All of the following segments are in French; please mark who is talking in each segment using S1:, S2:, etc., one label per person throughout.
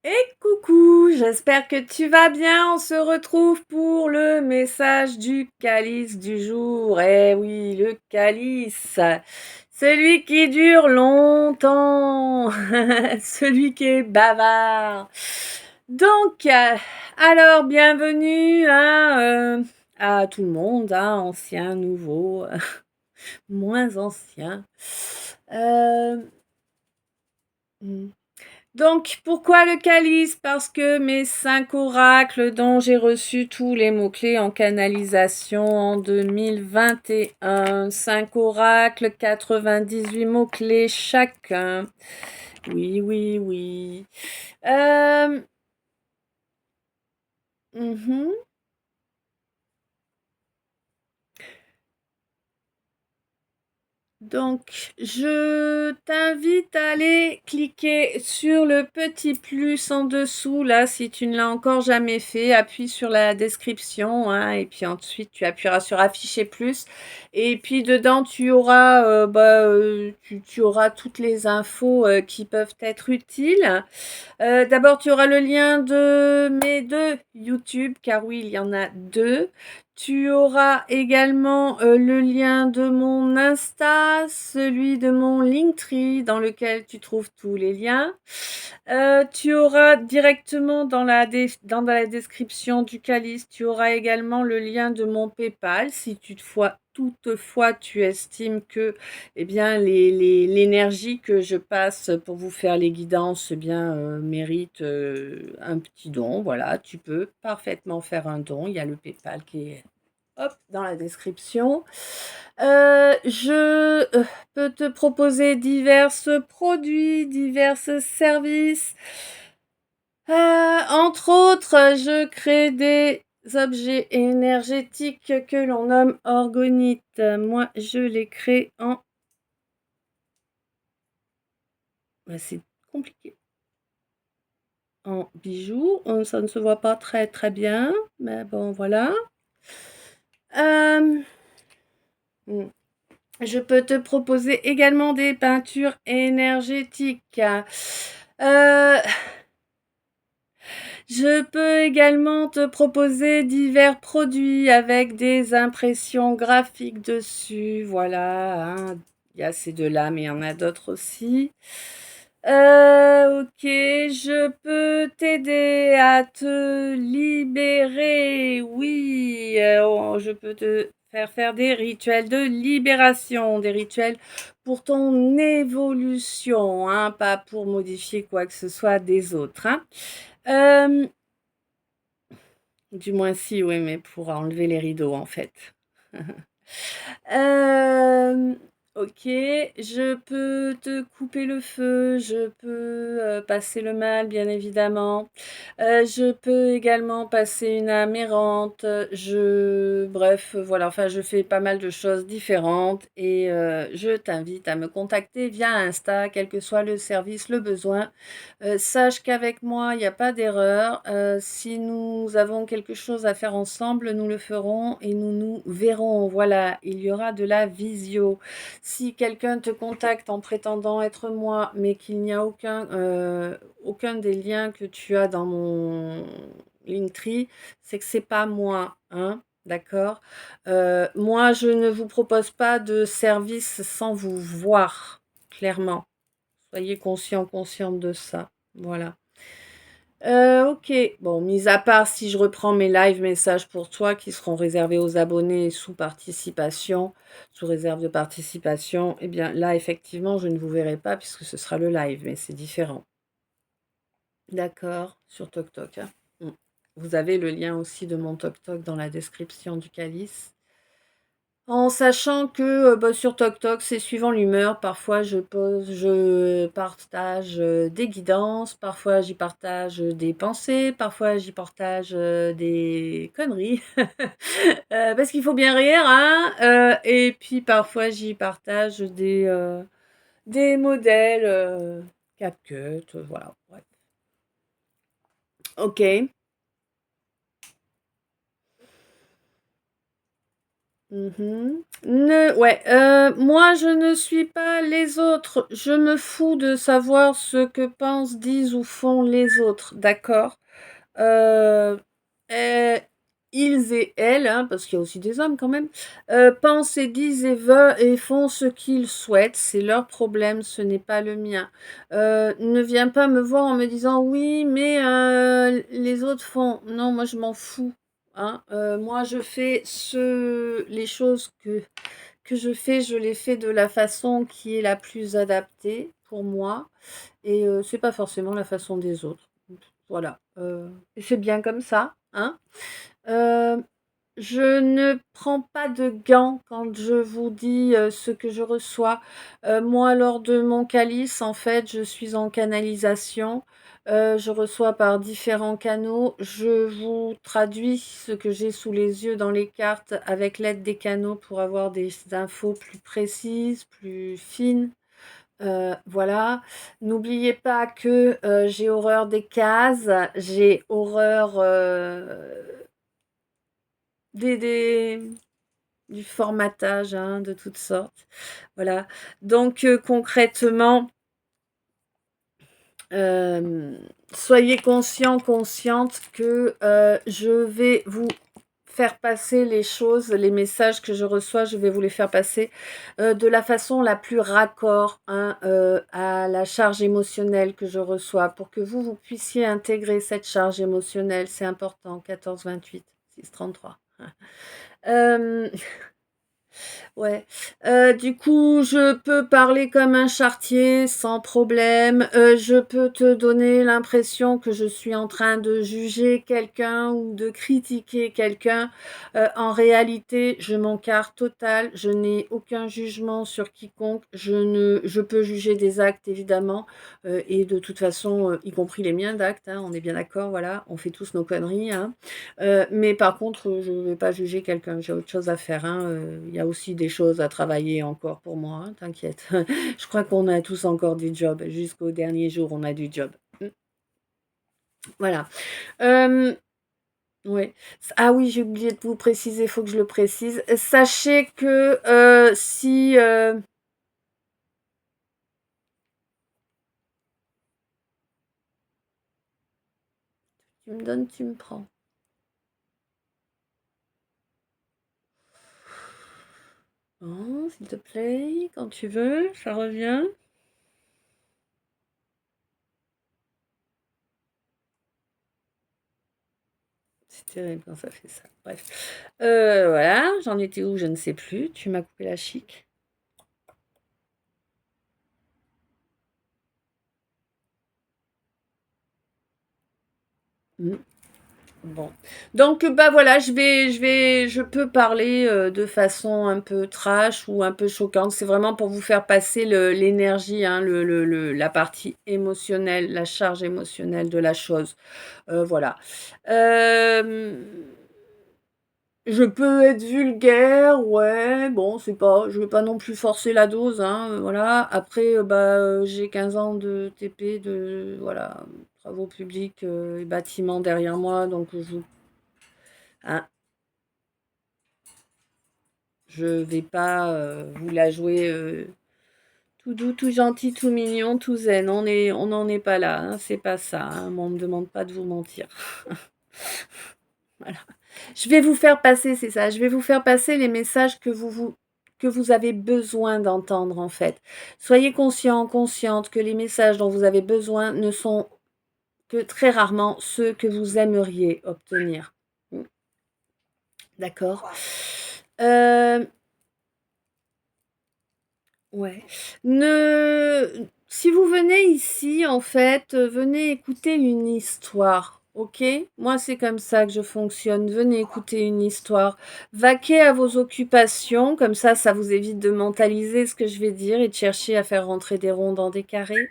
S1: Et coucou, j'espère que tu vas bien. On se retrouve pour le message du calice du jour. Eh oui, le calice. Celui qui dure longtemps. Celui qui est bavard. Donc, alors, bienvenue à tout le monde, hein, ancien, nouveau, moins ancien. Euh, hmm. Donc, pourquoi le calice? Parce que mes 5 oracles dont j'ai reçu tous les mots-clés en canalisation en 2021, 5 oracles, 98 mots-clés chacun. Oui, oui, oui. Euh, mhm. Donc, je t'invite à aller cliquer sur le petit plus en dessous, là, si tu ne l'as encore jamais fait. Appuie sur la description, hein, et puis ensuite, tu appuieras sur afficher plus. Et puis, dedans, tu auras toutes les infos qui peuvent être utiles. D'abord, tu auras le lien de mes deux YouTube, car oui, il y en a deux. Tu auras également le lien de mon Insta, celui de mon Linktree, dans lequel tu trouves tous les liens. Tu auras directement dans la description du calice, tu auras également le lien de mon PayPal, si toutefois tu estimes que eh bien, l'énergie que je passe pour vous faire les guidances mérite un petit don. Voilà, tu peux parfaitement faire un don. Il y a le PayPal qui est hop, dans la description. Je peux te proposer divers produits, divers services. Entre autres, je crée des objets énergétiques que l'on nomme orgonites. Moi, je les crée en... c'est compliqué. En bijoux. Ça ne se voit pas très très bien. Mais bon, voilà. Euh, hmm. Je peux te proposer également des peintures énergétiques. Euh, je peux également te proposer divers produits avec des impressions graphiques dessus. Voilà, hein. Il y a ces deux-là, mais il y en a d'autres aussi. Ok, je peux t'aider à te libérer. Oui, je peux te faire des rituels de libération, des rituels pour ton évolution, hein, pas pour modifier quoi que ce soit des autres, hein. Euh, du moins si, oui, mais pour enlever les rideaux en fait. Euh, ok, je peux te couper le feu, je peux passer le mal, bien évidemment. Je peux également passer une âme errante. Bref, voilà, enfin, je fais pas mal de choses différentes et je t'invite à me contacter via Insta, quel que soit le service, le besoin. Sache qu'avec moi, il n'y a pas d'erreur. Si nous avons quelque chose à faire ensemble, nous le ferons et nous nous verrons. Voilà, il y aura de la visio. Si quelqu'un te contacte en prétendant être moi, mais qu'il n'y a aucun des liens que tu as dans mon Linktree, c'est que c'est pas moi, hein, d'accord? Moi, je ne vous propose pas de service sans vous voir, clairement. Soyez consciente de ça. Voilà. Ok. Bon, mis à part si je reprends mes live messages pour toi qui seront réservés aux abonnés sous participation, sous réserve de participation, eh bien là, effectivement, je ne vous verrai pas puisque ce sera le live, mais c'est différent. D'accord, sur TokTok, hein. Mm. Vous avez le lien aussi de mon TokTok dans la description du calice. En sachant que sur TokTok, c'est suivant l'humeur. Parfois, je partage des guidances, parfois j'y partage des pensées, parfois j'y partage des conneries, parce qu'il faut bien rire, hein. Et puis parfois j'y partage des modèles CapCut, voilà. Ouais. Ok. Mhm. Ouais, moi je ne suis pas les autres. Je me fous de savoir ce que pensent, disent ou font les autres, d'accord? Euh, euh, Ils et elles, hein, parce qu'il y a aussi des hommes quand même, pensent et disent et veulent et font ce qu'ils souhaitent. C'est leur problème, ce n'est pas le mien. Ne viens pas me voir en me disant oui, mais les autres font. Non, moi je m'en fous. Hein. Moi je fais les choses que je fais, je les fais de la façon qui est la plus adaptée pour moi. Et c'est pas forcément la façon des autres. Voilà. Et c'est bien comme ça, hein. Euh, je ne prends pas de gants quand je vous dis ce que je reçois. Moi, lors de mon calice, en fait, je suis en canalisation. Je reçois par différents canaux. Je vous traduis ce que j'ai sous les yeux dans les cartes avec l'aide des canaux pour avoir des infos plus précises, plus fines. Voilà. N'oubliez pas que j'ai horreur des cases, j'ai horreur des, des- du formatage, hein, de toutes sortes. Voilà. Donc concrètement, euh, soyez conscients, consciente que je vais vous faire passer les choses, les messages que je reçois, je vais vous les faire passer de la façon la plus raccord, hein, à la charge émotionnelle que je reçois pour que vous puissiez intégrer cette charge émotionnelle. C'est important. 14, 28, 6, 33. Euh, Ouais. Du coup, je peux parler comme un charretier sans problème. Je peux te donner l'impression que je suis en train de juger quelqu'un ou de critiquer quelqu'un. En réalité, je m'encarre total. Je n'ai aucun jugement sur quiconque. Je peux juger des actes évidemment, et de toute façon, y compris les miens d'actes. Hein, on est bien d'accord. Voilà, on fait tous nos conneries. Hein. Mais par contre, je ne vais pas juger quelqu'un, j'ai autre chose à faire. Hein. Il y a aussi des choses à travailler encore pour moi, hein, t'inquiète. Je crois qu'on a tous encore du job. Jusqu'au dernier jour, on a du job. Voilà. Euh, ouais. Ah oui, j'ai oublié de vous préciser, il faut que je le précise. Sachez que si... tu me donnes, tu me prends. Oh, s'il te plaît, quand tu veux, ça revient. C'est terrible quand ça fait ça. Bref. Voilà, j'en étais où, je ne sais plus. Tu m'as coupé la chic. Mmh. Bon. Donc, bah voilà, je peux parler de façon un peu trash ou un peu choquante. C'est vraiment pour vous faire passer l'énergie, hein, la partie émotionnelle, la charge émotionnelle de la chose. Voilà. Euh, je peux être vulgaire, ouais, bon, c'est pas, je vais pas non plus forcer la dose, hein, voilà. Après, bah, j'ai 15 ans de TP, de, voilà, travaux publics et bâtiments derrière moi, donc hein, je vais pas vous la jouer tout doux, tout gentil, tout mignon, tout zen. On n'en est pas là, hein, c'est pas ça, hein, on me demande pas de vous mentir. Voilà. Je vais vous faire passer, c'est ça, je vais vous faire passer les messages que vous avez besoin d'entendre en fait. Soyez conscient, consciente que les messages dont vous avez besoin ne sont que très rarement ceux que vous aimeriez obtenir. D'accord. Euh, ouais. Si vous venez ici, en fait, venez écouter une histoire. Ok? Moi, c'est comme ça que je fonctionne. Venez écouter une histoire. Vaquez à vos occupations. Comme ça vous évite de mentaliser ce que je vais dire et de chercher à faire rentrer des ronds dans des carrés.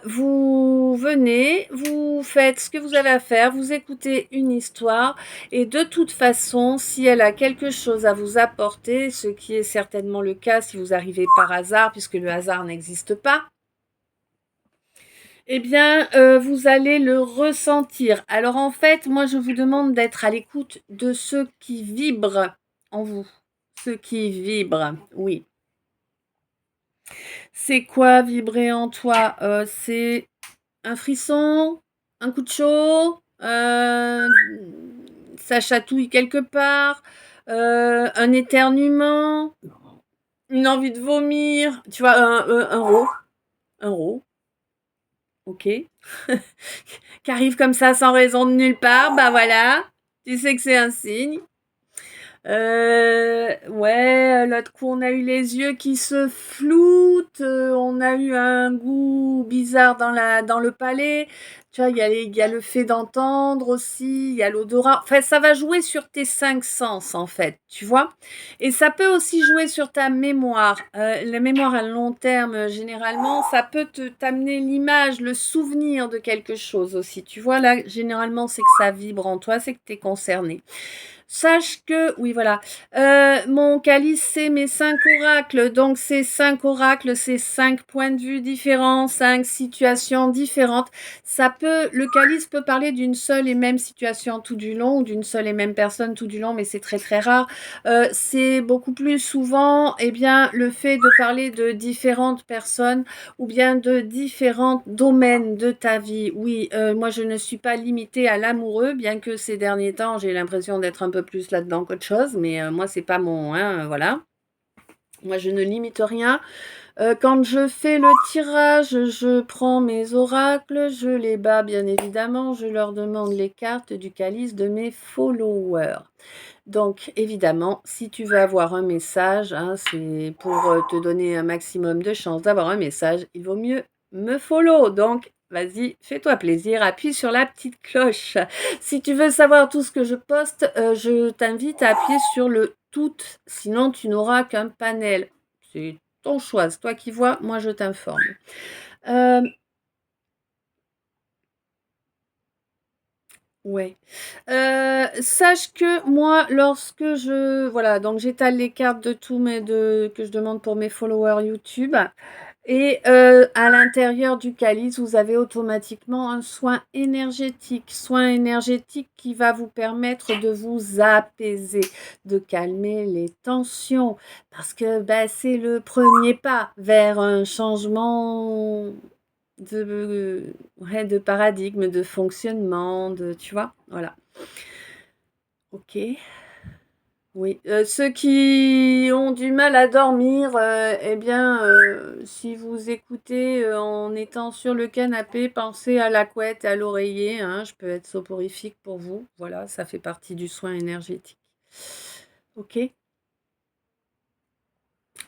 S1: Vous venez, vous faites ce que vous avez à faire, vous écoutez une histoire et de toute façon, si elle a quelque chose à vous apporter, ce qui est certainement le cas si vous arrivez par hasard, puisque le hasard n'existe pas, eh bien, vous allez le ressentir. Alors en fait, moi, je vous demande d'être à l'écoute de ce qui vibre en vous. Ce qui vibre, oui. C'est quoi vibrer en toi? C'est un frisson, un coup de chaud, ça chatouille quelque part, un éternuement, une envie de vomir, tu vois, un rot, ok, qui arrive comme ça sans raison de nulle part, bah voilà, tu sais que c'est un signe. Ouais, l'autre coup, on a eu les yeux qui se floutent, on a eu un goût bizarre dans le palais. Tu vois, il y a le fait d'entendre aussi, il y a l'odorat. Enfin, ça va jouer sur tes cinq sens, en fait, tu vois. Et ça peut aussi jouer sur ta mémoire. La mémoire à long terme, généralement, ça peut t'amener l'image, le souvenir de quelque chose aussi. Tu vois, là, généralement, c'est que ça vibre en toi, c'est que tu es concerné. Sache que, oui, voilà, mon calice, c'est mes 5 oracles. Donc, ces 5 oracles, c'est 5 points de vue différents, 5 situations différentes. Le calice peut parler d'une seule et même situation tout du long, ou d'une seule et même personne tout du long, mais c'est très, très rare. C'est beaucoup plus souvent, eh bien, le fait de parler de différentes personnes ou bien de différents domaines de ta vie. Oui, moi, je ne suis pas limitée à l'amoureux, bien que ces derniers temps, j'ai l'impression d'être un peu plus là-dedans qu'autre chose, mais moi, c'est pas mon, hein, voilà. Moi, je ne limite rien. Quand je fais le tirage, je prends mes oracles, je les bats bien évidemment, je leur demande les cartes du calice de mes followers. Donc, évidemment, si tu veux avoir un message, hein, c'est pour te donner un maximum de chances d'avoir un message, il vaut mieux me follow. Donc, vas-y, fais-toi plaisir, appuie sur la petite cloche. Si tu veux savoir tout ce que je poste, je t'invite à appuyer sur le tout, sinon tu n'auras qu'un panel. C'est ton choix, c'est toi qui vois, moi je t'informe. Euh, ouais. Sache que moi, lorsque voilà, donc j'étale les cartes de que je demande pour mes followers YouTube. Et à l'intérieur du calice, vous avez automatiquement un soin énergétique qui va vous permettre de vous apaiser, de calmer les tensions, parce que ben, c'est le premier pas vers un changement ouais, de paradigme, de fonctionnement, tu vois, voilà. Ok. Oui, ceux qui ont du mal à dormir, eh bien, si vous écoutez, en étant sur le canapé, pensez à la couette et à l'oreiller, hein, je peux être soporifique pour vous. Voilà, ça fait partie du soin énergétique. OK?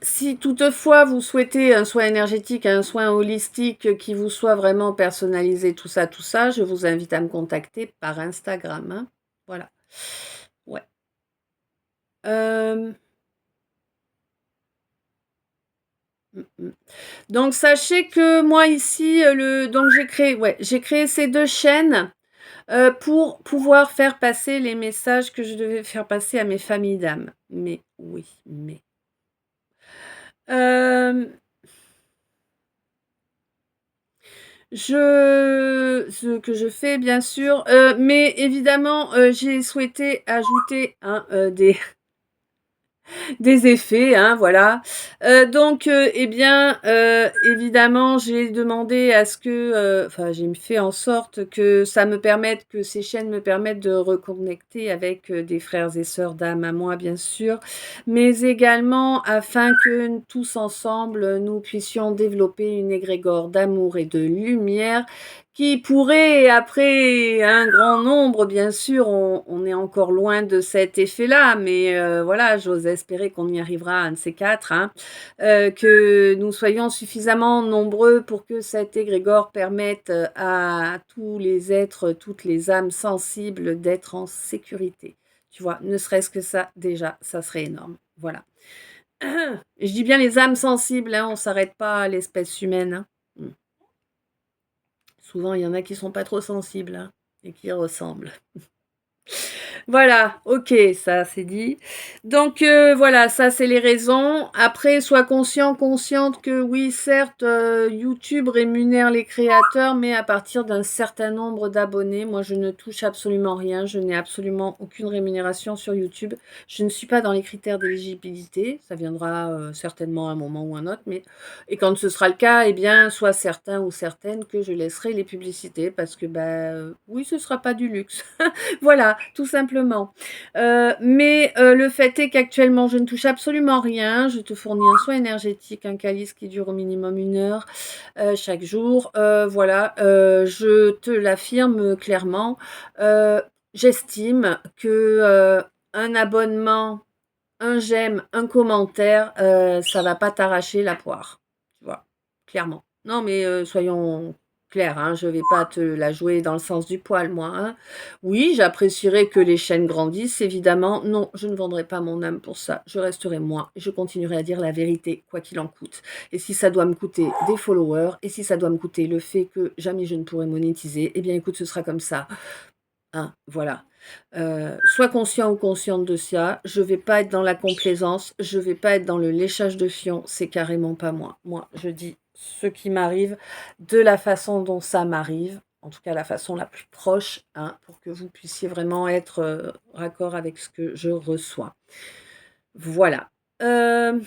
S1: Si toutefois vous souhaitez un soin énergétique, un soin holistique qui vous soit vraiment personnalisé, tout ça, je vous invite à me contacter par Instagram, hein. Voilà. Ouais. Hem Mmh mh. Donc sachez que moi ici, donc j'ai créé ces 2 chaînes, pour pouvoir faire passer les messages que je devais faire passer à mes familles d'âmes. Mais oui, mais hem, ce que je fais bien sûr, mais évidemment, j'ai souhaité ajouter, hein, des effets, hein, voilà. Donc, eh bien, évidemment, j'ai demandé à ce que, enfin, j'ai fait en sorte que que ces chaînes me permettent de reconnecter avec des frères et sœurs d'âme à moi, bien sûr, mais également afin que tous ensemble, nous puissions développer une égrégore d'amour et de lumière qui pourrait, après un grand nombre, bien sûr, on est encore loin de cet effet-là, mais voilà, j'ose espérer qu'on y arrivera, un de ces quatre, hein, que nous soyons suffisamment nombreux pour que cet égrégore permette à tous les êtres, toutes les âmes sensibles d'être en sécurité. Tu vois, ne serait-ce que ça, déjà, ça serait énorme. Voilà. Et je dis bien les âmes sensibles, hein, on ne s'arrête pas à l'espèce humaine, hein. Mm. Souvent, il y en a qui sont pas trop sensibles, hein, et qui ressemblent. Voilà, OK, ça c'est dit. Donc voilà, ça c'est les raisons. Après, sois conscient, consciente que oui, certes, YouTube rémunère les créateurs, mais à partir d'un certain nombre d'abonnés. Moi, je ne touche absolument rien. Je n'ai absolument aucune rémunération sur YouTube. Je ne suis pas dans les critères d'éligibilité. Ça viendra certainement à un moment ou un autre. Mais et quand ce sera le cas, eh bien, sois certain ou certaine que je laisserai les publicités parce que, bah, oui, ce sera pas du luxe. Voilà, tout simplement. Mais le fait est qu'actuellement, je ne touche absolument rien. Je te fournis un soin énergétique, un calice qui dure au minimum 1 heure chaque jour. Voilà, je te l'affirme clairement. Euh, J'estime que un abonnement, un j'aime, un commentaire, ça va pas t'arracher la poire. Tu vois, clairement. Non, mais soyons clairs, hein, je vais pas te la jouer dans le sens du poil, moi. Hein. Oui, j'apprécierais que les chaînes grandissent, évidemment. Non, je ne vendrai pas mon âme pour ça. Je resterai moi et je continuerai à dire la vérité, quoi qu'il en coûte. Et si ça doit me coûter des followers, et si ça doit me coûter le fait que jamais je ne pourrai monétiser, eh bien écoute, ce sera comme ça. Hein, voilà. Sois conscient ou consciente de ça. Je vais pas être dans la complaisance. Je vais pas être dans le léchage de fion. C'est carrément pas moi. Moi, je dis ce qui m'arrive de la façon dont ça m'arrive. En tout cas, la façon la plus proche, hein, pour que vous puissiez vraiment être raccord avec ce que je reçois. Voilà. On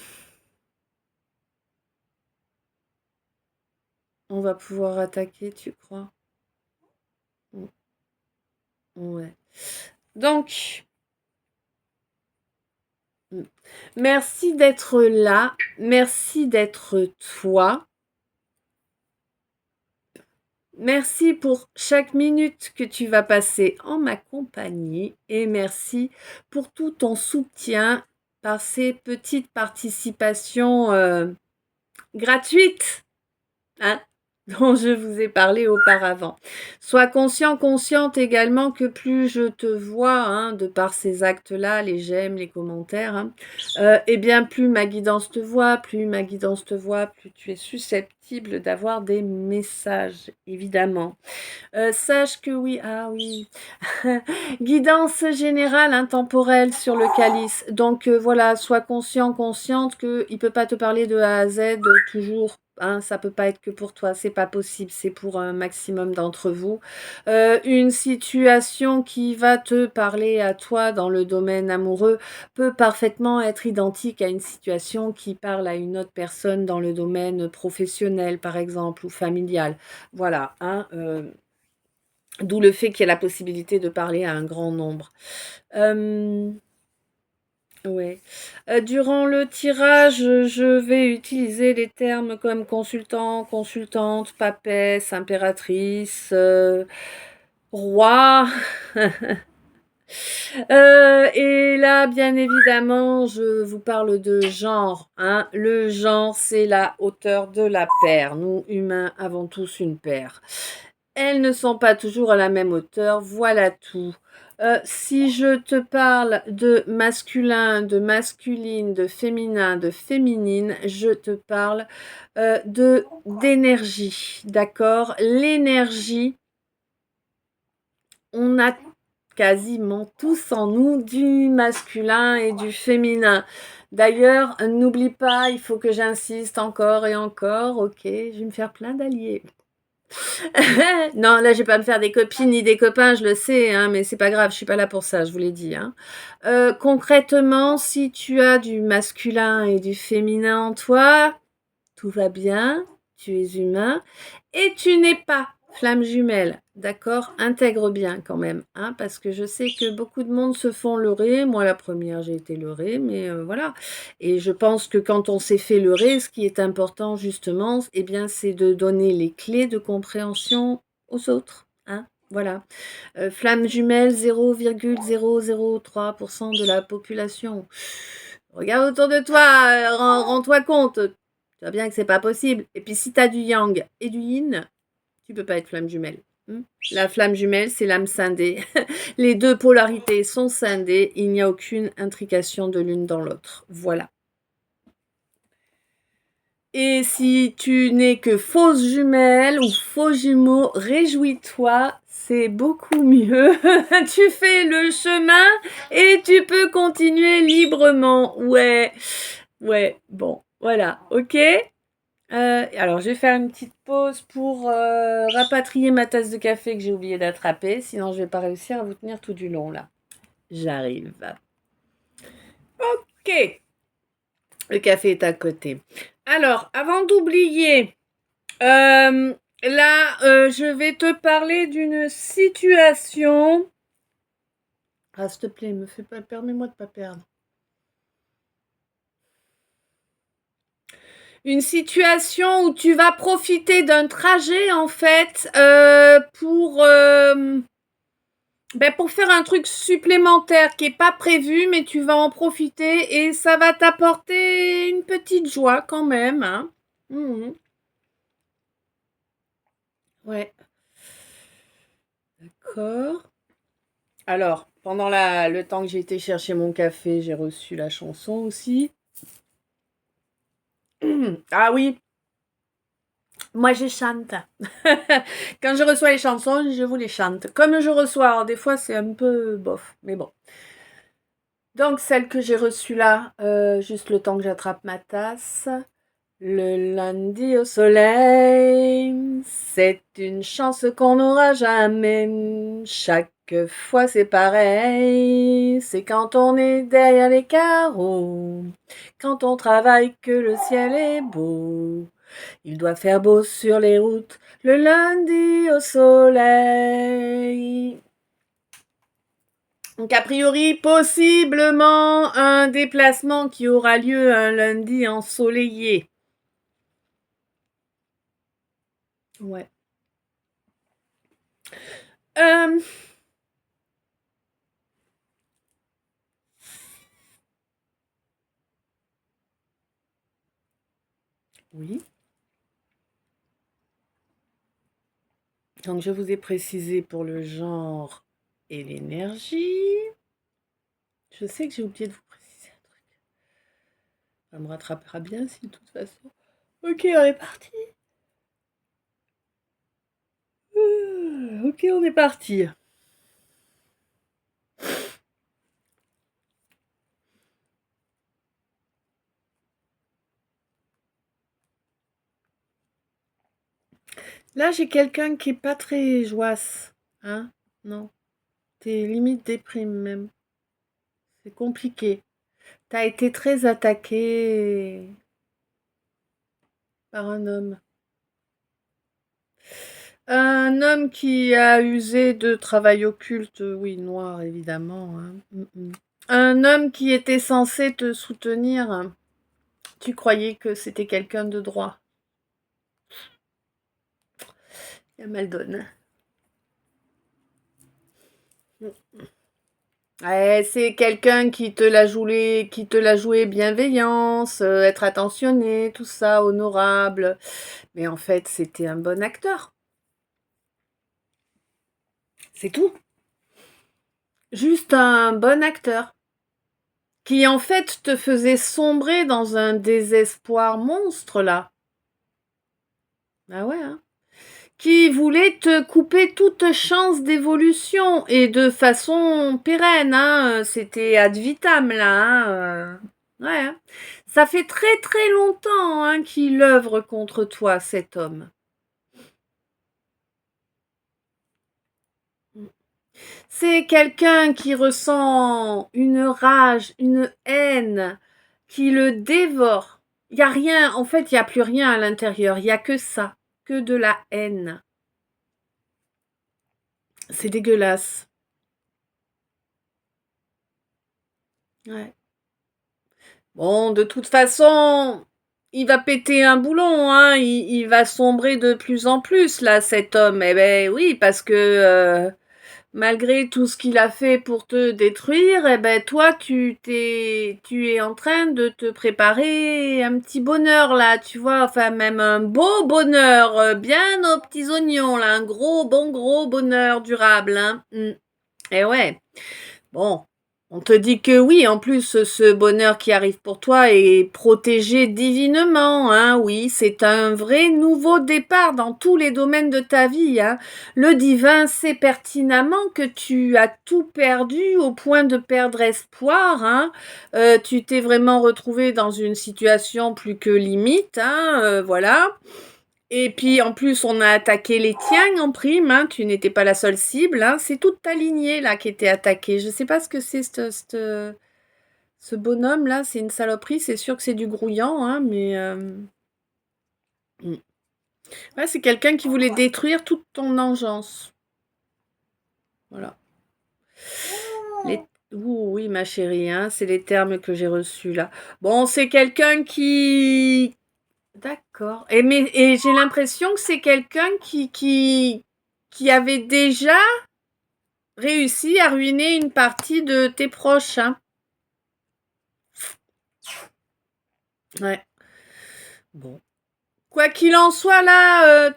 S1: va pouvoir attaquer, tu crois? Mm, ouais. Donc, merci d'être là, merci d'être toi. Merci pour chaque minute que tu vas passer en ma compagnie et merci pour tout ton soutien par ces petites participations gratuites. Hein, dont je vous ai parlé auparavant. Sois conscient, consciente également que plus je te vois, hein, de par ces actes-là, les j'aime, les commentaires, hein, eh bien plus ma guidance te voit, plus ma guidance te voit, plus tu es susceptible d'avoir des messages, évidemment. Sache que oui, ah oui, guidance générale intemporelle sur le calice. Donc voilà, sois conscient, consciente qu'il ne peut pas te parler de A à Z toujours. Hein, ça peut pas être que pour toi, c'est pas possible, c'est pour un maximum d'entre vous. Une situation qui va te parler à toi dans le domaine amoureux peut parfaitement être identique à une situation qui parle à une autre personne dans le domaine professionnel, par exemple, ou familial. Voilà, hein, d'où le fait qu'il y ait la possibilité de parler à un grand nombre. Ouais. Durant le tirage, je vais utiliser les termes comme consultant, consultante, papesse, impératrice, roi. Et là, bien évidemment, je vous parle de genre. Hein. Le genre, c'est la hauteur de la paire. Nous, humains, avons tous une paire. Elles ne sont pas toujours à la même hauteur, voilà tout. Si je te parle de masculin, de masculine, de féminin, de féminine, je te parle de d'énergie, d'accord? L'énergie, on a quasiment tous en nous du masculin et du féminin. D'ailleurs, n'oublie pas, il faut que j'insiste encore et encore, ok, je vais me faire plein d'alliés. Non, là, je vais pas me faire des copines ni des copains, je le sais, hein, mais c'est pas grave, je suis pas là pour ça, je vous l'ai dit. Hein. Concrètement, si tu as du masculin et du féminin en toi, tout va bien, tu es humain et tu n'es pas flamme jumelle, d'accord? Intègre bien quand même, hein, parce que je sais que beaucoup de monde se font leurrer. Moi, la première, j'ai été leurrée, mais voilà. Et je pense que quand on s'est fait leurrer, ce qui est important justement, eh bien, c'est de donner les clés de compréhension aux autres, hein. Voilà. Flamme jumelle, 0,003% de la population. Regarde autour de toi, rends-toi compte. Tu vois bien que c'est pas possible. Et puis si tu as du yang et du yin, tu peux pas être flamme jumelle. La flamme jumelle, c'est l'âme scindée. Les deux polarités sont scindées. Il n'y a aucune intrication de l'une dans l'autre. Voilà. Et si tu n'es que fausse jumelle ou faux jumeau, réjouis-toi, c'est beaucoup mieux. Tu fais le chemin et tu peux continuer librement. Ouais, ouais, bon, voilà, ok. Alors, je vais faire une petite pause pour rapatrier ma tasse de café que j'ai oublié d'attraper. Sinon, je vais pas réussir à vous tenir tout du long, là. J'arrive. Ok, le café est à côté. Alors, avant d'oublier, là, je vais te parler d'une situation. Ah, s'il te plaît, permets-moi de pas perdre. Une situation où tu vas profiter d'un trajet, en fait, pour faire un truc supplémentaire qui est pas prévu, mais tu vas en profiter et ça va t'apporter une petite joie quand même, hein. Mhm. Ouais. D'accord. Alors, pendant le temps que j'ai été chercher mon café, j'ai reçu la chanson aussi. Ah oui, moi je chante. Quand je reçois les chansons, je vous les chante. Comme je reçois, alors des fois c'est un peu bof, mais bon. Donc celle que j'ai reçue là, juste le temps que j'attrape ma tasse. Le lundi au soleil, c'est une chance qu'on n'aura jamais. Chaque fois c'est pareil, c'est quand on est derrière les carreaux, quand on travaille que le ciel est beau. Il doit faire beau sur les routes, le lundi au soleil. Donc a priori, possiblement un déplacement qui aura lieu un lundi ensoleillé. Ouais. Euh, oui. Donc je vous ai précisé pour le genre et l'énergie. Je sais que j'ai oublié de vous préciser un truc. Ça me rattrapera bien si de toute façon. Ok, on est parti. Ok, on est parti. Là, j'ai quelqu'un qui est pas très joisse. Hein? Non. T'es limite déprime même. C'est compliqué. T'as été très attaqué par un homme. Un homme qui a usé de travail occulte, oui, noir évidemment, hein. Un homme qui était censé te soutenir. Tu croyais que c'était quelqu'un de droit. Il mal donne. Ouais, c'est quelqu'un qui te l'a joué bienveillance, être attentionné, tout ça, honorable. Mais en fait, c'était un bon acteur. C'est tout. Juste un bon acteur. Qui en fait te faisait sombrer dans un désespoir monstre là. Ah ouais, hein. Qui voulait te couper toute chance d'évolution et de façon pérenne, hein. C'était ad vitam là, hein. Ouais, hein. Ça fait très très longtemps hein, qu'il œuvre contre toi, cet homme. C'est quelqu'un qui ressent une rage, une haine, qui le dévore. Il n'y a rien, en fait, il n'y a plus rien à l'intérieur, il n'y a que ça, que de la haine. C'est dégueulasse. Ouais. Bon, de toute façon, il va péter un boulon, hein. Il va sombrer de plus en plus, là, cet homme. Eh ben oui, parce que malgré tout ce qu'il a fait pour te détruire, eh ben toi, tu es en train de te préparer un petit bonheur, là, tu vois. Enfin, même un beau bonheur, bien aux petits oignons, là. Un gros, bon, gros bonheur durable, hein. Et ouais. Bon. On te dit que oui, en plus, ce bonheur qui arrive pour toi est protégé divinement, hein. Oui, c'est un vrai nouveau départ dans tous les domaines de ta vie, hein. Le divin sait pertinemment que tu as tout perdu au point de perdre espoir, hein. Tu t'es vraiment retrouvé dans une situation plus que limite, hein, voilà. Et puis en plus, on a attaqué les tiens en prime, hein. Tu n'étais pas la seule cible, hein. C'est toute ta lignée là qui était attaquée. Je sais pas ce que c'est ce bonhomme là, c'est une saloperie, c'est sûr que c'est du grouillant, hein, mais ouais, c'est quelqu'un qui voulait détruire toute ton engeance. Voilà. Les... oui, ma chérie, hein, c'est les termes que j'ai reçus là. Bon, c'est quelqu'un qui... D'accord. Et j'ai l'impression que c'est quelqu'un qui avait déjà réussi à ruiner une partie de tes proches, hein. Ouais. Bon. Quoi qu'il en soit, là,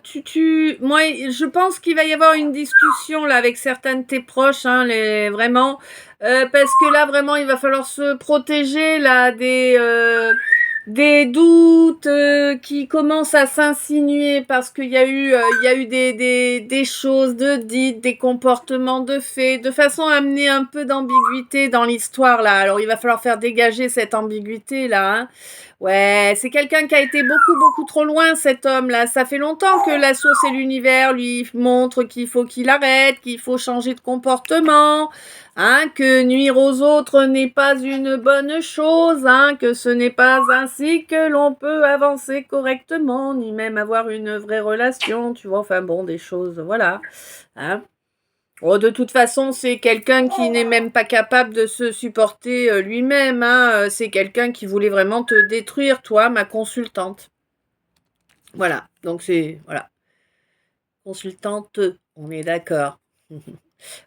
S1: moi, je pense qu'il va y avoir une discussion là avec certains de tes proches, hein, vraiment, parce que là, vraiment, il va falloir se protéger là des doutes qui commencent à s'insinuer parce qu'il y a eu des choses de dites, des comportements de faits, de façon à amener un peu d'ambiguïté dans l'histoire là. Alors, il va falloir faire dégager cette ambiguïté là, hein. Ouais, c'est quelqu'un qui a été beaucoup, beaucoup trop loin, cet homme-là. Ça fait longtemps que la source et l'univers lui montrent qu'il faut qu'il arrête, qu'il faut changer de comportement, hein, que nuire aux autres n'est pas une bonne chose, hein, que ce n'est pas ainsi que l'on peut avancer correctement, ni même avoir une vraie relation, tu vois, enfin bon, des choses, voilà, hein. Oh, de toute façon, c'est quelqu'un qui n'est même pas capable de se supporter lui-même, hein. C'est quelqu'un qui voulait vraiment te détruire, toi, ma consultante. Voilà, donc c'est... Voilà. Consultante, on est d'accord.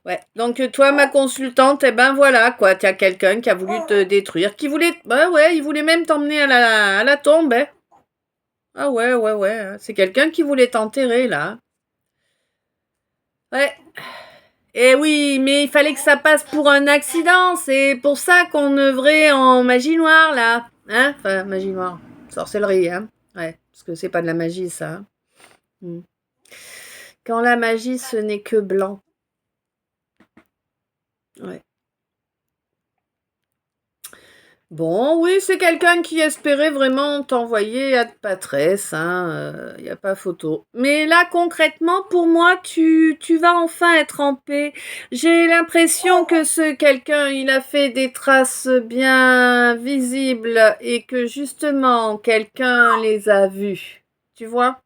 S1: Ouais, donc toi, ma consultante, eh ben voilà, quoi. Tu as quelqu'un qui a voulu te détruire, qui voulait... Bah ouais, il voulait même t'emmener à la tombe, hein. Ah ouais, ouais, ouais. C'est quelqu'un qui voulait t'enterrer, là. Ouais. Eh oui, mais il fallait que ça passe pour un accident. C'est pour ça qu'on œuvrait en magie noire, là. Hein? Enfin, magie noire. Sorcellerie, hein? Ouais, parce que c'est pas de la magie, ça, hein. Hmm. Quand la magie, ce n'est que blanc. Ouais. Bon, oui, c'est quelqu'un qui espérait vraiment t'envoyer à de patresse, hein, y a pas photo. Mais là, concrètement, pour moi, tu vas enfin être en paix. J'ai l'impression que ce quelqu'un, il a fait des traces bien visibles et que justement, quelqu'un les a vues. Tu vois?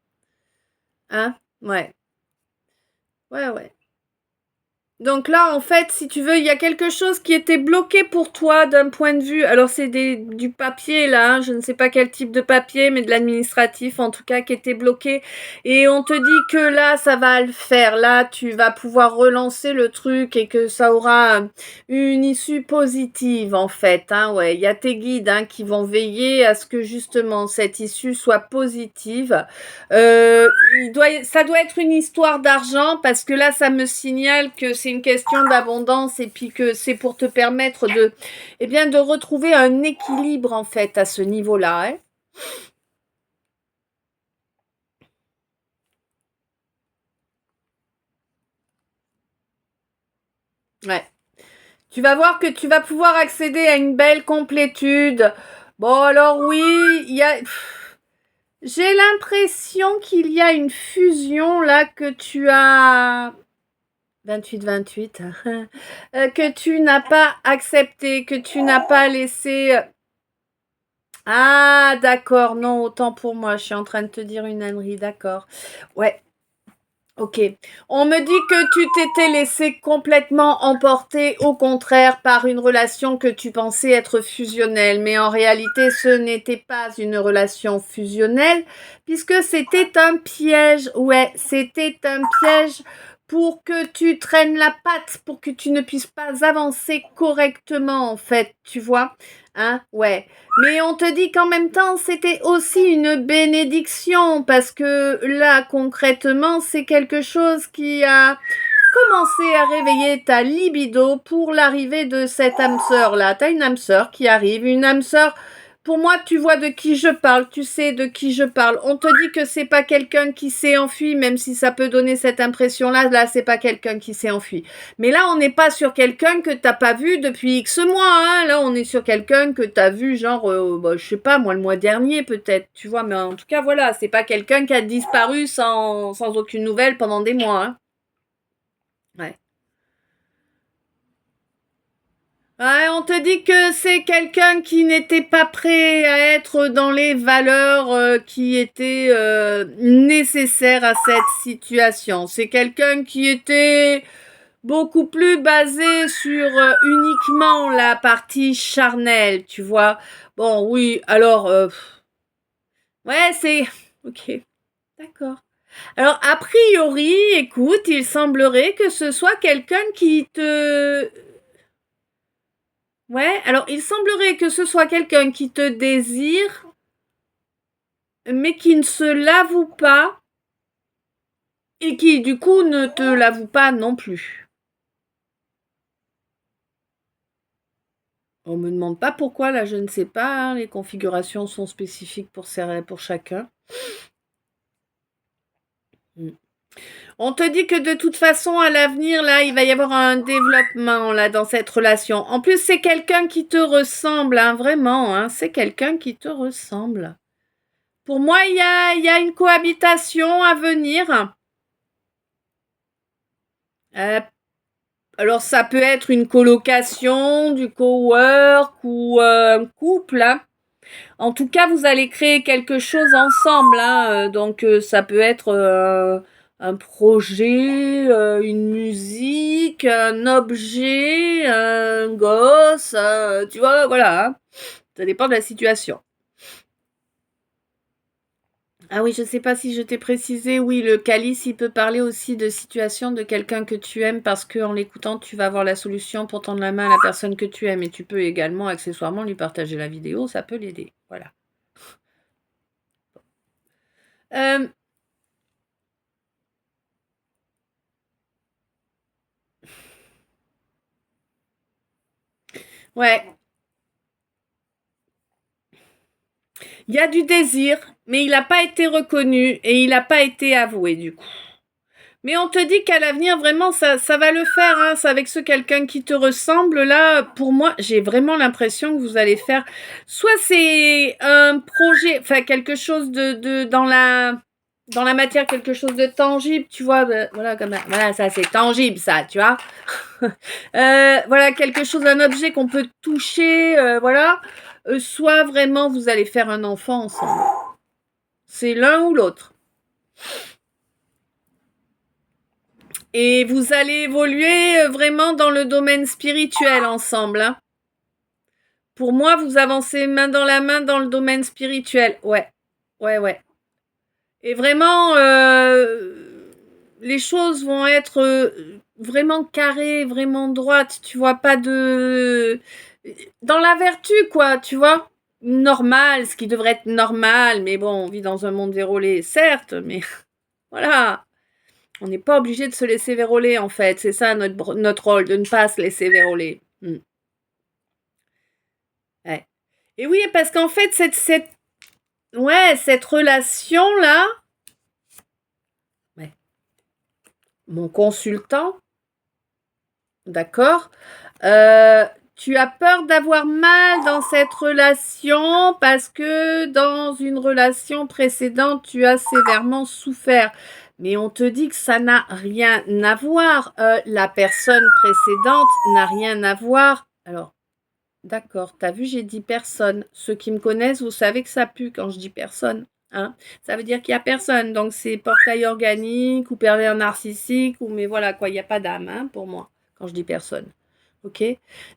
S1: Hein? Ouais. Ouais, ouais. Donc là, en fait, si tu veux, il y a quelque chose qui était bloqué pour toi d'un point de vue. Alors, c'est du papier, là, hein, je ne sais pas quel type de papier, mais de l'administratif, en tout cas, qui était bloqué. Et on te dit que là, ça va le faire. Là, tu vas pouvoir relancer le truc et que ça aura une issue positive, en fait, hein, ouais. Il y a tes guides, hein, qui vont veiller à ce que, justement, cette issue soit positive. Ça doit être une histoire d'argent parce que là, ça me signale que c'est une question d'abondance et puis que c'est pour te permettre eh bien, de retrouver un équilibre en fait à ce niveau-là, hein. Ouais. Tu vas voir que tu vas pouvoir accéder à une belle complétude. Bon, alors oui, il y a... J'ai l'impression qu'il y a une fusion là que tu as 28, que tu n'as pas accepté, que tu n'as pas laissé. Ah, d'accord, non, autant pour moi, je suis en train de te dire une ânerie, d'accord. Ouais, ok. On me dit que tu t'étais laissé complètement emporter, au contraire, par une relation que tu pensais être fusionnelle, mais en réalité, ce n'était pas une relation fusionnelle, puisque c'était un piège. Ouais, c'était un piège pour que tu traînes la patte, pour que tu ne puisses pas avancer correctement, en fait, tu vois? Hein? Ouais. Mais on te dit qu'en même temps, c'était aussi une bénédiction, parce que là, concrètement, c'est quelque chose qui a commencer à réveiller ta libido pour l'arrivée de cette âme sœur là. Tu as une âme sœur qui arrive, une âme sœur. Pour moi, tu vois de qui je parle, tu sais de qui je parle. On te dit que c'est pas quelqu'un qui s'est enfui, même si ça peut donner cette impression-là. Là, c'est pas quelqu'un qui s'est enfui. Mais là, on n'est pas sur quelqu'un que t'as pas vu depuis X mois. Hein. Là, on est sur quelqu'un que t'as vu, genre, je sais pas, moi, le mois dernier peut-être, tu vois. Mais en tout cas, voilà, c'est pas quelqu'un qui a disparu sans aucune nouvelle pendant des mois. Hein. Ouais. Ouais, on te dit que c'est quelqu'un qui n'était pas prêt à être dans les valeurs qui étaient nécessaires à cette situation. C'est quelqu'un qui était beaucoup plus basé sur uniquement la partie charnelle, tu vois. Bon, oui, alors, ouais, c'est... Ok, d'accord. Alors, a priori, écoute, il semblerait que ce soit quelqu'un qui te... Ouais, alors il semblerait que ce soit quelqu'un qui te désire, mais qui ne se l'avoue pas, et qui du coup ne te l'avoue pas non plus. On me demande pas pourquoi, là je ne sais pas, hein, les configurations sont spécifiques pour chacun. On te dit que de toute façon, à l'avenir, là, il va y avoir un développement là dans cette relation. En plus, c'est quelqu'un qui te ressemble, hein, vraiment, hein, c'est quelqu'un qui te ressemble. Pour moi, il y a une cohabitation à venir. Alors, ça peut être une colocation, du cowork ou un couple. Hein. En tout cas, vous allez créer quelque chose ensemble. Hein. Donc, ça peut être un projet, une musique, un objet, un gosse. Tu vois, voilà. Hein. Ça dépend de la situation. Ah oui, je sais pas si je t'ai précisé, oui, le calice, il peut parler aussi de situation de quelqu'un que tu aimes parce que en l'écoutant, tu vas avoir la solution pour tendre la main à la personne que tu aimes et tu peux également accessoirement lui partager la vidéo, ça peut l'aider. Voilà. Euh, ouais, il y a du désir, mais il n'a pas été reconnu et il n'a pas été avoué du coup. Mais on te dit qu'à l'avenir, vraiment, ça va le faire. Hein. C'est avec ce quelqu'un qui te ressemble. Là, pour moi, j'ai vraiment l'impression que vous allez faire... Soit c'est un projet, enfin quelque chose de dans la matière, quelque chose de tangible, tu vois. Voilà, voilà, ça c'est tangible, ça, tu vois. Voilà, quelque chose, un objet qu'on peut toucher, voilà. Soit vraiment, vous allez faire un enfant ensemble. C'est l'un ou l'autre. Et vous allez évoluer vraiment dans le domaine spirituel ensemble. Hein. Pour moi, vous avancez main dans la main dans le domaine spirituel. Ouais, ouais, ouais. Et vraiment, les choses vont être vraiment carrées, vraiment droites. Tu vois, pas de... Dans la vertu, quoi, tu vois. Normal, ce qui devrait être normal. Mais bon, on vit dans un monde vérolé, certes, mais voilà. On n'est pas obligé de se laisser véroler, en fait. C'est ça notre rôle, de ne pas se laisser véroler. Ouais. Et oui, parce qu'en fait, cette relation-là, ouais, mon consultant, d'accord, tu as peur d'avoir mal dans cette relation parce que dans une relation précédente, tu as sévèrement souffert. Mais on te dit que ça n'a rien à voir. La personne précédente n'a rien à voir. Alors, d'accord, t'as vu, j'ai dit personne. Ceux qui me connaissent, vous savez que ça pue quand je dis personne. Hein. Ça veut dire qu'il n'y a personne. Donc, c'est portail organique ou pervers narcissique, ou mais voilà quoi, il n'y a pas d'âme hein, pour moi quand je dis personne. Ok.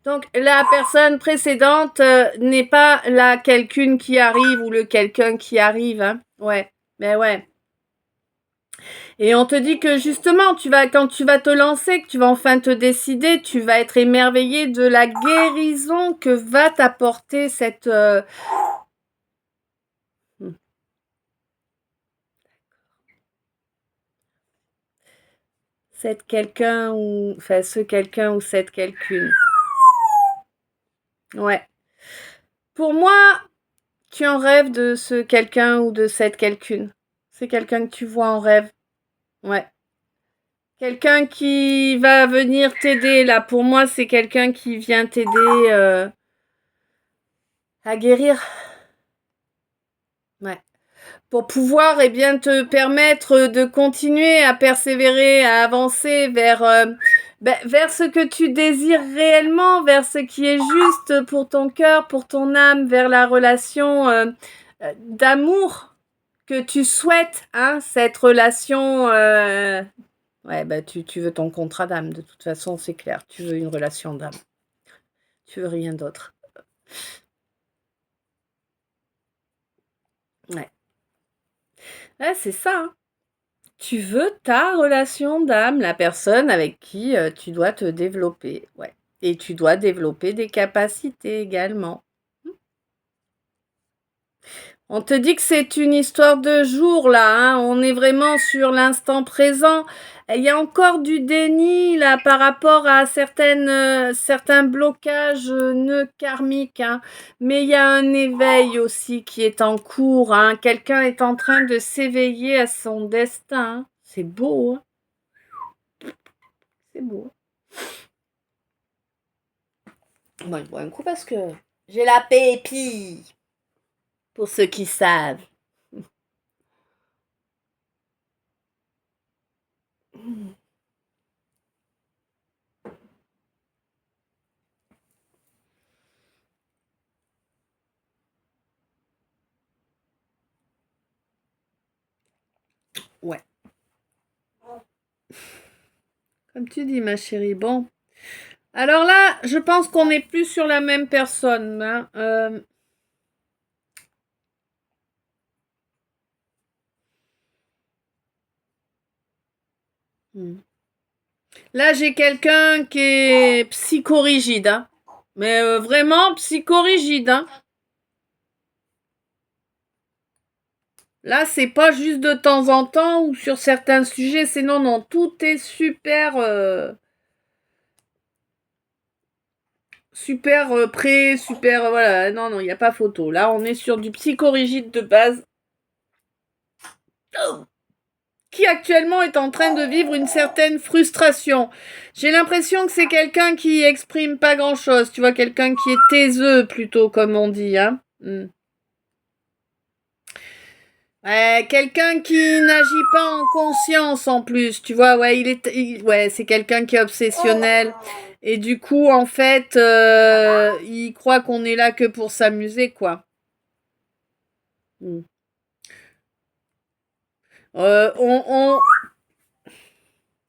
S1: Donc la personne précédente n'est pas la quelqu'une qui arrive ou le quelqu'un qui arrive. Hein. Ouais. Mais ouais. Et on te dit que justement, quand tu vas te lancer, que tu vas enfin te décider, tu vas être émerveillé de la guérison que va t'apporter cette... Cette quelqu'un ou... Enfin, ce quelqu'un ou cette quelqu'une. Ouais. Pour moi, tu en rêves de ce quelqu'un ou de cette quelqu'une. C'est quelqu'un que tu vois en rêve. Ouais. Quelqu'un qui va venir t'aider, là. Pour moi, c'est quelqu'un qui vient t'aider à guérir. Ouais. Pour pouvoir eh bien, te permettre de continuer à persévérer, à avancer vers ce que tu désires réellement, vers ce qui est juste pour ton cœur, pour ton âme, vers la relation d'amour que tu souhaites, hein, cette relation. Ouais, bah tu veux ton contrat d'âme, de toute façon, c'est clair. Tu veux une relation d'âme. Tu veux rien d'autre. Ouais. Ouais, c'est ça, hein. Tu veux ta relation d'âme, la personne avec qui tu dois te développer, ouais. Et tu dois développer des capacités également. On te dit que c'est une histoire de jour là, hein. On est vraiment sur l'instant présent. Il y a encore du déni là par rapport à certains blocages nœuds karmiques, hein. Mais il y a un éveil aussi qui est en cours, hein. Quelqu'un est en train de s'éveiller à son destin, hein. C'est beau, hein. C'est beau. Moi, je bois un coup parce que j'ai la pépille. Pour ceux qui savent. Ouais. Comme tu dis, ma chérie. Bon. Alors là, je pense qu'on n'est plus sur la même personne, hein. Là, j'ai quelqu'un qui est psychorigide, hein. Mais vraiment psychorigide, hein. Là, c'est pas juste de temps en temps ou sur certains sujets, c'est non, non, tout est super prêt, super, voilà, non, non, il n'y a pas photo. Là, on est sur du psychorigide de base. Qui actuellement est en train de vivre une certaine frustration. J'ai l'impression que c'est quelqu'un qui exprime pas grand-chose, tu vois, quelqu'un qui est taiseux plutôt, comme on dit, hein. Ouais, quelqu'un qui n'agit pas en conscience en plus, tu vois, ouais, ouais, c'est quelqu'un qui est obsessionnel. Et du coup, en fait, il croit qu'on est là que pour s'amuser, quoi. Mm. Euh, on, on...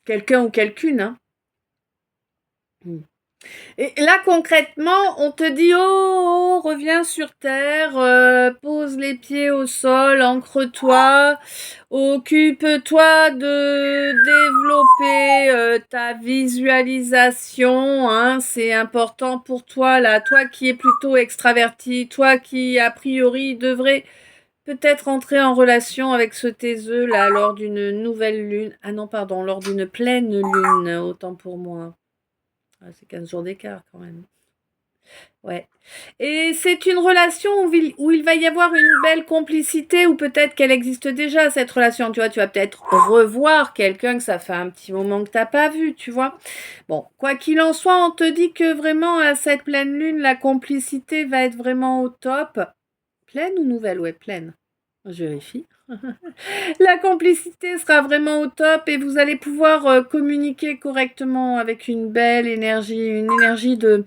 S1: Quelqu'un ou quelqu'une, hein. Mm. Et là, concrètement, on te dit, oh, reviens sur terre, pose les pieds au sol, ancre-toi, occupe-toi de développer ta visualisation, hein, c'est important pour toi, là, toi qui es plutôt extraverti, toi qui, a priori, devrais peut-être entrer en relation avec ce taiseux, là, lors d'une nouvelle lune, ah non, pardon, lors d'une pleine lune, autant pour moi. Ah, c'est 15 jours d'écart quand même. Ouais. Et c'est une relation où il va y avoir une belle complicité ou peut-être qu'elle existe déjà, cette relation. Tu vois, tu vas peut-être revoir quelqu'un que ça fait un petit moment que t'as pas vu, tu vois. Bon, quoi qu'il en soit, on te dit que vraiment à cette pleine lune, la complicité va être vraiment au top. Pleine ou nouvelle? Ouais, pleine. Je vérifie. La complicité sera vraiment au top et vous allez pouvoir communiquer correctement avec une belle énergie, une énergie de...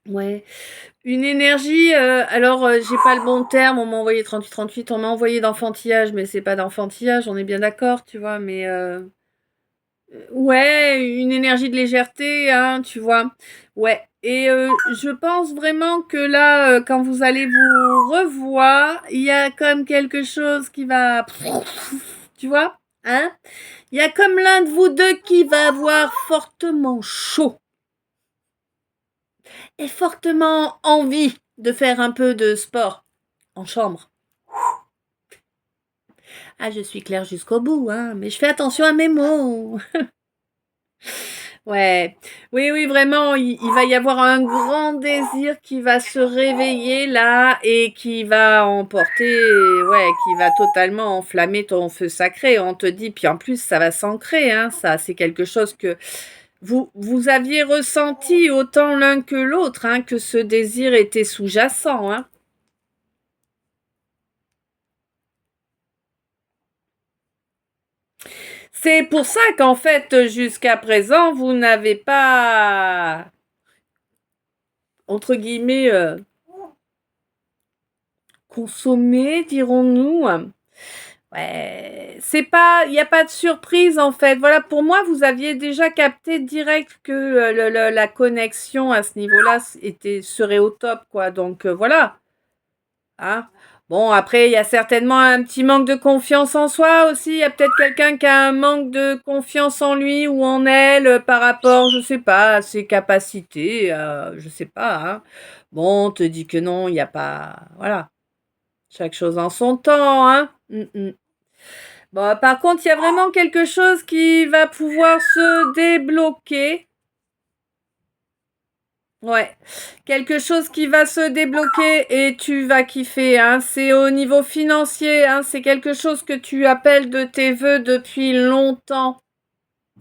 S1: ouais, une énergie, alors j'ai pas le bon terme, on m'a envoyé 38-38, on m'a envoyé d'enfantillage, mais c'est pas d'enfantillage, on est bien d'accord, tu vois, mais ouais, une énergie de légèreté, hein, tu vois. Ouais, et je pense vraiment que là, quand vous allez vous revoir, il y a comme quelque chose qui va... Tu vois, hein? Il y a comme l'un de vous deux qui va avoir fortement chaud et fortement envie de faire un peu de sport en chambre. Ah, je suis claire jusqu'au bout, hein, mais je fais attention à mes mots. Ouais, oui, oui, vraiment, il va y avoir un grand désir qui va se réveiller là et qui va emporter, ouais, qui va totalement enflammer ton feu sacré. On te dit, puis en plus, ça va s'ancrer, hein, ça, c'est quelque chose que vous aviez ressenti autant l'un que l'autre, hein, que ce désir était sous-jacent, hein. C'est pour ça qu'en fait, jusqu'à présent, vous n'avez pas, entre guillemets, consommé, dirons-nous. Ouais, c'est pas, il n'y a pas de surprise en fait. Voilà, pour moi, vous aviez déjà capté direct que la connexion à ce niveau-là serait au top, quoi. Donc voilà. Hein. Bon, après, il y a certainement un petit manque de confiance en soi aussi. Il y a peut-être quelqu'un qui a un manque de confiance en lui ou en elle par rapport, je sais pas, à ses capacités, je sais pas, hein. Bon, on te dit que non, il n'y a pas, voilà, chaque chose en son temps, hein. Bon, par contre, il y a vraiment quelque chose qui va pouvoir se débloquer. Ouais, quelque chose qui va se débloquer et tu vas kiffer, hein. C'est au niveau financier, hein. C'est quelque chose que tu appelles de tes vœux depuis longtemps.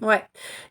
S1: Ouais.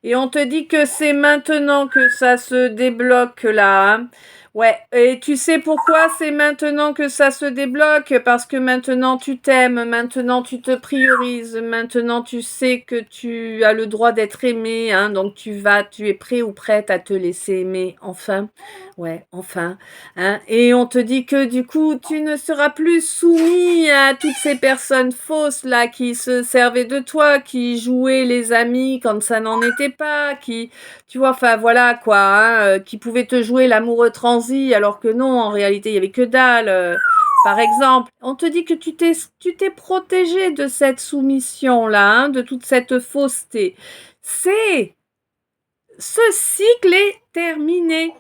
S1: Et on te dit que c'est maintenant que ça se débloque là, hein. Ouais. Et tu sais pourquoi c'est maintenant que ça se débloque? Parce que maintenant tu t'aimes, maintenant tu te priorises, maintenant tu sais que tu as le droit d'être aimé, hein. Donc tu es prêt ou prête à te laisser aimer, enfin. Ouais, enfin. Hein. Et on te dit que du coup, tu ne seras plus soumis à toutes ces personnes fausses là qui se servaient de toi, qui jouaient les amis quand ça n'en était pas, qui, tu vois, enfin voilà quoi, hein, qui pouvaient te jouer l'amoureux transi alors que non, en réalité, il y avait que dalle. Par exemple, on te dit que tu t'es protégé de cette soumission là, hein, de toute cette fausseté. Ce cycle est terminé.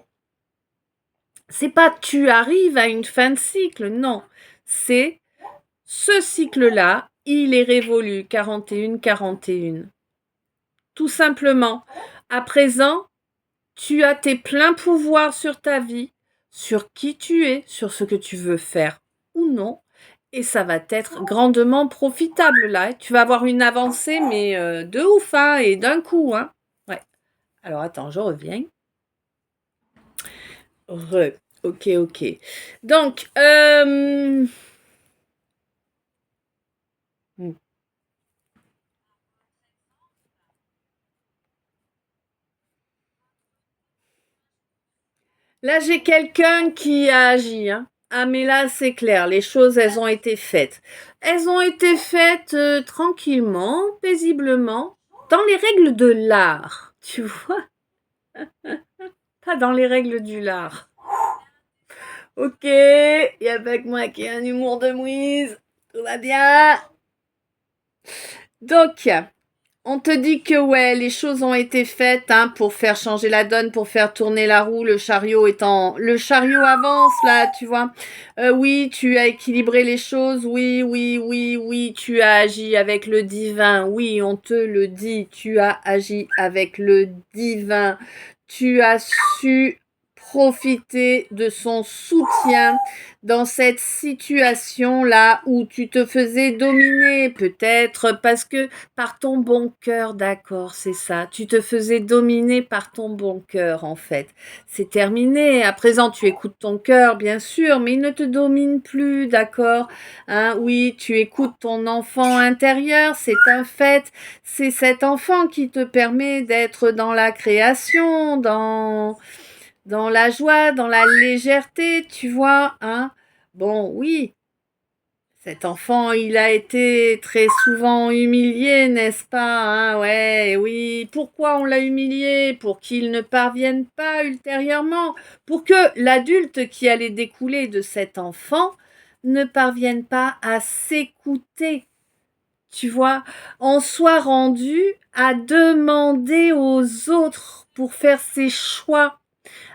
S1: C'est pas tu arrives à une fin de cycle, non. C'est ce cycle-là, il est révolu 41-41. Tout simplement. À présent, tu as tes pleins pouvoirs sur ta vie, sur qui tu es, sur ce que tu veux faire ou non. Et ça va être grandement profitable là. Tu vas avoir une avancée, mais de ouf, hein, et d'un coup, hein. Ouais. Alors attends, je reviens. Ok, ok. Donc, là, j'ai quelqu'un qui a agi, hein. Ah, mais là, c'est clair, les choses, elles ont été faites. Elles ont été faites tranquillement, paisiblement, dans les règles de l'art, tu vois, pas dans les règles du lard. Ok, il y a pas que moi qui ai un humour de mouise, tout va bien. Donc, on te dit que ouais, les choses ont été faites hein, pour faire changer la donne, pour faire tourner la roue. Le chariot avance là, tu vois. Oui, tu as équilibré les choses. Oui, oui, oui, oui, tu as agi avec le divin. Oui, on te le dit, tu as agi avec le divin. Tu as su profiter de son soutien dans cette situation-là où tu te faisais dominer, peut-être parce que par ton bon cœur, d'accord, c'est ça. Tu te faisais dominer par ton bon cœur, en fait. C'est terminé. À présent, tu écoutes ton cœur, bien sûr, mais il ne te domine plus, d'accord? Hein, oui, tu écoutes ton enfant intérieur, c'est un fait. C'est cet enfant qui te permet d'être dans la création, dans la joie, dans la légèreté, tu vois, hein? Bon, oui, cet enfant, il a été très souvent humilié, n'est-ce pas, hein? Ouais, oui. Pourquoi on l'a humilié? Pour qu'il ne parvienne pas ultérieurement, pour que l'adulte qui allait découler de cet enfant ne parvienne pas à s'écouter, tu vois, en soit rendu à demander aux autres pour faire ses choix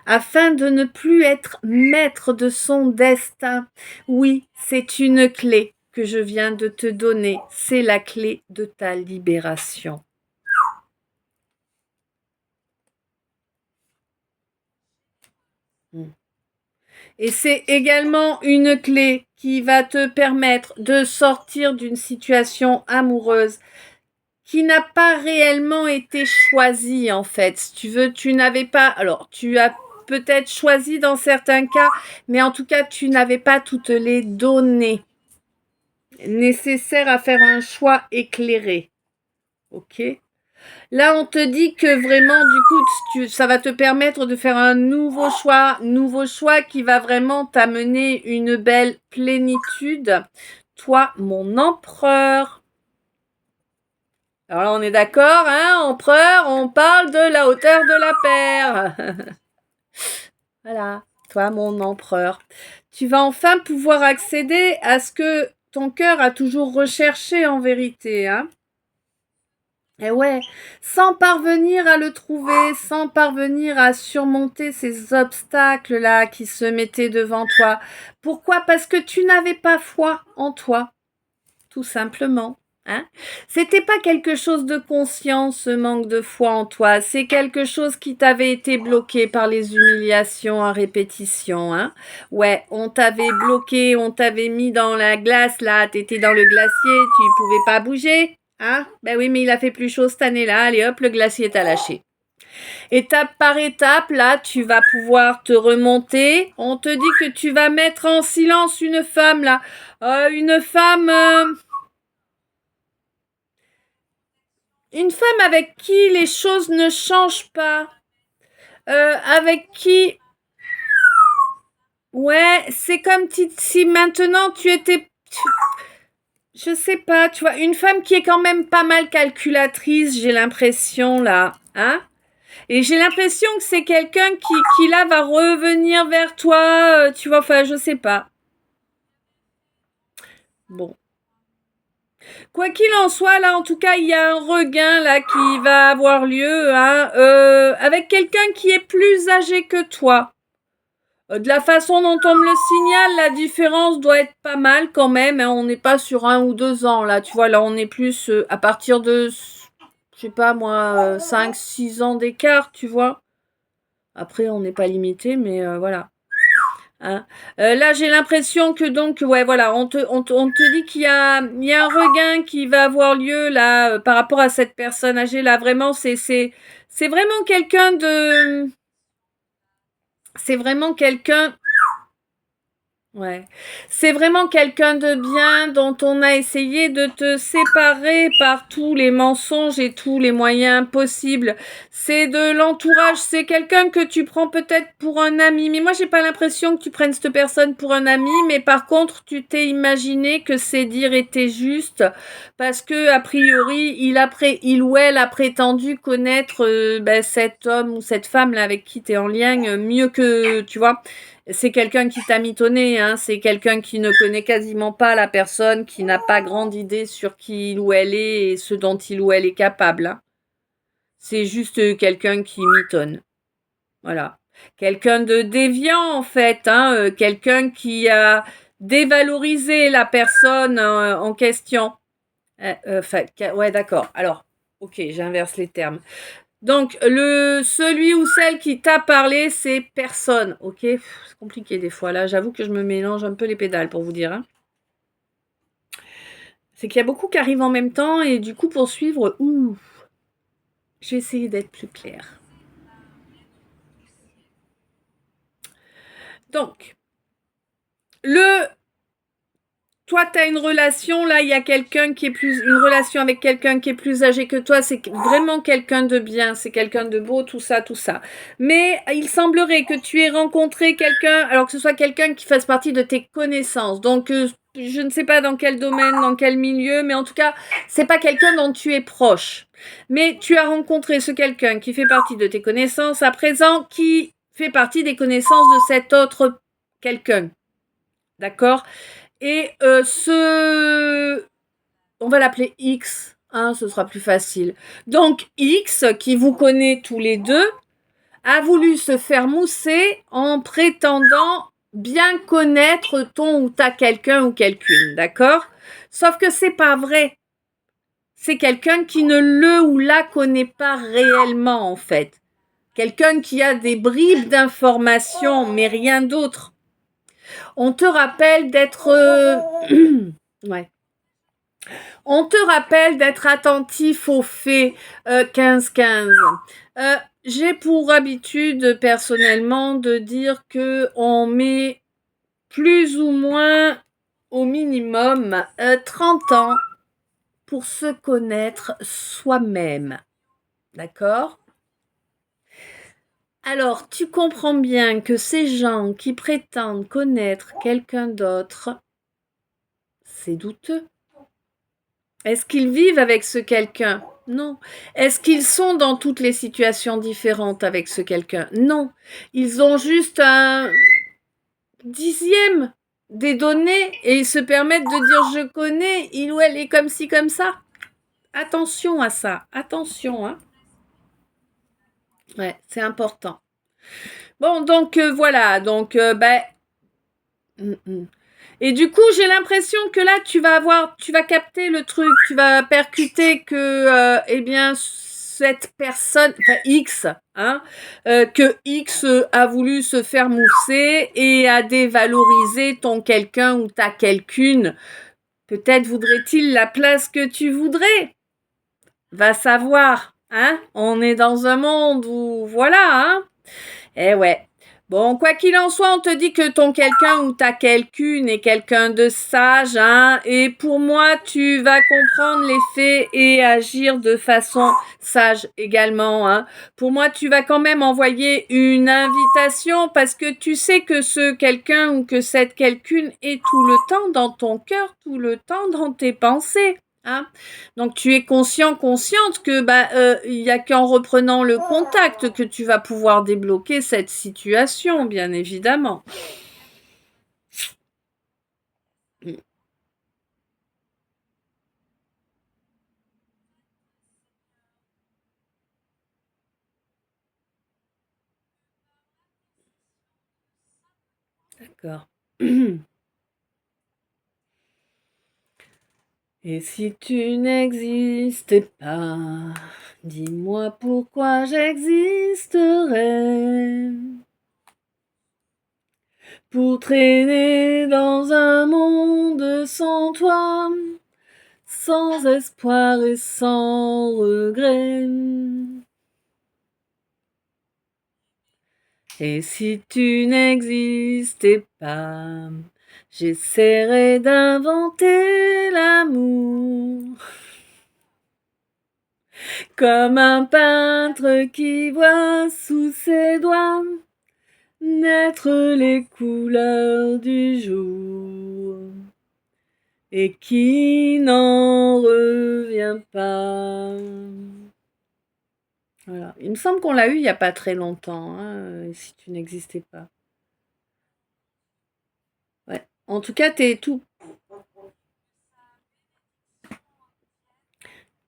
S1: afin de ne plus être maître de son destin. Oui, c'est une clé que je viens de te donner, c'est la clé de ta libération. Et c'est également une clé qui va te permettre de sortir d'une situation amoureuse qui n'a pas réellement été choisie en fait. Si tu veux, tu n'avais pas... Alors, tu as peut-être choisi dans certains cas, mais en tout cas, tu n'avais pas toutes les données nécessaires à faire un choix éclairé. Ok ? Là, on te dit que vraiment, du coup, ça va te permettre de faire un nouveau choix qui va vraiment t'amener une belle plénitude. Toi, mon empereur. Alors là, on est d'accord, hein, empereur, on parle de la hauteur de la paire. Voilà, toi, mon empereur. Tu vas enfin pouvoir accéder à ce que ton cœur a toujours recherché en vérité, hein. Et ouais, sans parvenir à le trouver, sans parvenir à surmonter ces obstacles-là qui se mettaient devant toi. Pourquoi ? Parce que tu n'avais pas foi en toi, tout simplement. Hein ? C'était pas quelque chose de conscient, ce manque de foi en toi. C'est quelque chose qui t'avait été bloqué par les humiliations à répétition. Hein ? Ouais, on t'avait bloqué, on t'avait mis dans la glace, là. T'étais dans le glacier, tu pouvais pas bouger. Hein ? Ben oui, mais il a fait plus chaud cette année-là. Allez hop, le glacier t'a lâché. Étape par étape, là, tu vas pouvoir te remonter. On te dit que tu vas mettre en silence une femme, là. Une femme avec qui les choses ne changent pas. Avec qui... Ouais, c'est comme si maintenant tu étais... Je sais pas, tu vois, une femme qui est quand même pas mal calculatrice, j'ai l'impression, là. Hein ? Et j'ai l'impression que c'est quelqu'un qui là, va revenir vers toi, tu vois, enfin, je sais pas. Bon. Quoi qu'il en soit, là, en tout cas, il y a un regain, là, qui va avoir lieu, hein, avec quelqu'un qui est plus âgé que toi. De la façon dont on me le signale, la différence doit être pas mal quand même, hein, on n'est pas sur 1 ou 2 ans, là, tu vois, là, on est plus à partir de, je sais pas moi, 5-6 ans d'écart, tu vois. Après, on n'est pas limité, mais voilà. Hein. Là, j'ai l'impression que donc, ouais, voilà, on te dit qu'il y a un regain qui va avoir lieu là par rapport à cette personne âgée là. Vraiment, c'est vraiment quelqu'un de, c'est vraiment quelqu'un. Ouais. C'est vraiment quelqu'un de bien dont on a essayé de te séparer par tous les mensonges et tous les moyens possibles. C'est de l'entourage, c'est quelqu'un que tu prends peut-être pour un ami. Mais moi, j'ai pas l'impression que tu prennes cette personne pour un ami, mais par contre, tu t'es imaginé que ces dires étaient justes parce que, a priori, il ou elle a prétendu connaître cet homme ou cette femme là avec qui tu es en lien mieux que, tu vois. C'est quelqu'un qui t'a mitonné, hein. C'est quelqu'un qui ne connaît quasiment pas la personne, qui n'a pas grande idée sur qui il ou elle est et ce dont il ou elle est capable. Hein. C'est juste quelqu'un qui mitonne. Voilà. Quelqu'un de déviant, en fait. Hein. Quelqu'un qui a dévalorisé la personne en question. Ouais, d'accord. Alors, ok, j'inverse les termes. Donc, celui ou celle qui t'a parlé, c'est personne, ok ? C'est compliqué des fois, là. J'avoue que je me mélange un peu les pédales, pour vous dire. Hein. C'est qu'il y a beaucoup qui arrivent en même temps, et du coup, pour suivre, je vais essayer d'être plus claire. Donc, toi, tu as une relation, là, il y a une relation avec quelqu'un qui est plus âgé que toi, c'est vraiment quelqu'un de bien, c'est quelqu'un de beau, tout ça. Mais il semblerait que tu aies rencontré quelqu'un, alors que ce soit quelqu'un qui fasse partie de tes connaissances. Donc, je ne sais pas dans quel domaine, dans quel milieu, mais en tout cas, c'est pas quelqu'un dont tu es proche. Mais tu as rencontré ce quelqu'un qui fait partie de tes connaissances à présent, qui fait partie des connaissances de cet autre quelqu'un. D'accord ? Et on va l'appeler X, hein, ce sera plus facile. Donc X, qui vous connaît tous les deux, a voulu se faire mousser en prétendant bien connaître ton ou ta quelqu'un ou quelqu'une, d'accord ? Sauf que c'est pas vrai. C'est quelqu'un qui ne le ou la connaît pas réellement, en fait. Quelqu'un qui a des bribes d'informations, mais rien d'autre. On te rappelle d'être... ouais. On te rappelle d'être attentif aux faits 15-15. J'ai pour habitude personnellement de dire que on met plus ou moins au minimum 30 ans pour se connaître soi-même. D'accord ? Alors, tu comprends bien que ces gens qui prétendent connaître quelqu'un d'autre, c'est douteux. Est-ce qu'ils vivent avec ce quelqu'un? Non. Est-ce qu'ils sont dans toutes les situations différentes avec ce quelqu'un? Non. Ils ont juste un dixième des données et ils se permettent de dire je connais, il ou elle est comme ci, comme ça. Attention à ça. Attention, hein. Ouais, c'est important. Bon, donc voilà. Donc, Et du coup, j'ai l'impression que là, tu vas capter le truc, tu vas percuter que, eh bien, cette personne, enfin X, hein, que X a voulu se faire mousser et a dévalorisé ton quelqu'un ou ta quelqu'une. Peut-être voudrait-il la place que tu voudrais. Va savoir, hein. On est dans un monde où, voilà, hein. Eh ouais. Bon, quoi qu'il en soit, on te dit que ton quelqu'un ou ta quelqu'une est quelqu'un de sage, hein, et pour moi, tu vas comprendre les faits et agir de façon sage également, hein. Pour moi, tu vas quand même envoyer une invitation parce que tu sais que ce quelqu'un ou que cette quelqu'une est tout le temps dans ton cœur, tout le temps dans tes pensées. Hein. Donc tu es consciente que il y a qu'en reprenant le contact que tu vas pouvoir débloquer cette situation, bien évidemment. D'accord. Et si tu n'existais pas, dis-moi pourquoi j'existerais. Pour traîner dans un monde sans toi, sans espoir et sans regret. Et si tu n'existais pas, j'essaierai d'inventer l'amour. Comme un peintre qui voit sous ses doigts naître les couleurs du jour et qui n'en revient pas. Voilà. Il me semble qu'on l'a eu il n'y a pas très longtemps, hein, si tu n'existais pas. Ouais. En tout cas, t'es tout.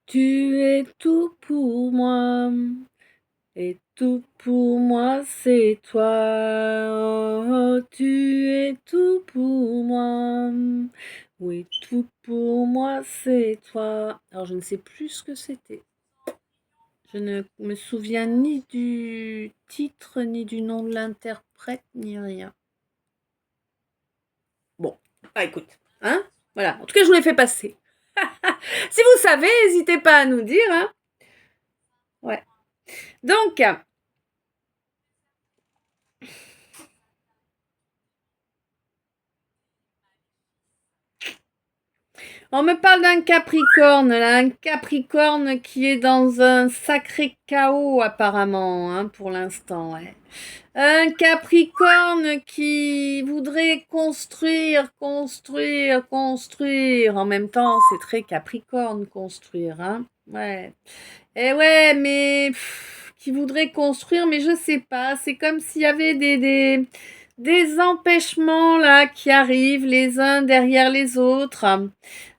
S1: Tu es tout pour moi. Et tout pour moi, c'est toi. Oh, tu es tout pour moi. Oui, tout pour moi, c'est toi. Alors, je ne sais plus ce que c'était. Je ne me souviens ni du titre, ni du nom de l'interprète, ni rien. Bon, écoute, hein, voilà. En tout cas, je vous l'ai fait passer. Si vous savez, n'hésitez pas à nous dire, hein. Ouais. Donc, on me parle d'un Capricorne, là, un Capricorne qui est dans un sacré chaos apparemment, hein, pour l'instant. Ouais. Un Capricorne qui voudrait construire. En même temps, c'est très Capricorne construire, hein. Ouais. Et ouais, mais qui voudrait construire, mais je sais pas. C'est comme s'il y avait des empêchements là qui arrivent les uns derrière les autres.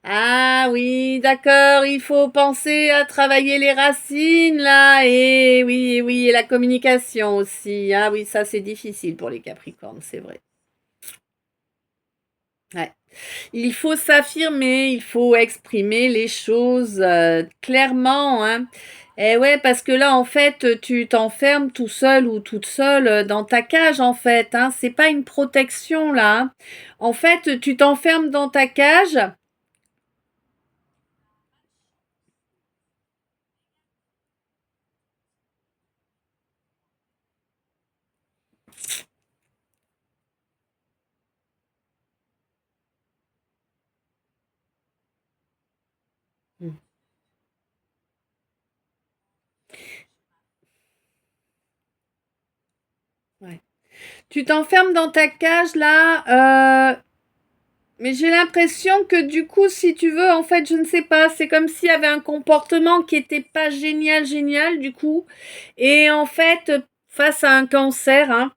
S1: Ah oui, d'accord, il faut penser à travailler les racines là, et oui, et la communication aussi. Ah oui, ça c'est difficile pour les Capricornes, c'est vrai. Ouais. Il faut s'affirmer, il faut exprimer les choses clairement, hein. Et ouais, parce que là, en fait, tu t'enfermes tout seul ou toute seule dans ta cage, en fait, hein. C'est pas une protection, là, hein. En fait, tu t'enfermes dans ta cage. Hmm, ouais. Tu t'enfermes dans ta cage, là, mais j'ai l'impression que du coup, si tu veux, en fait, je ne sais pas, c'est comme s'il y avait un comportement qui était pas génial, génial, du coup. Et en fait, face à un cancer, hein,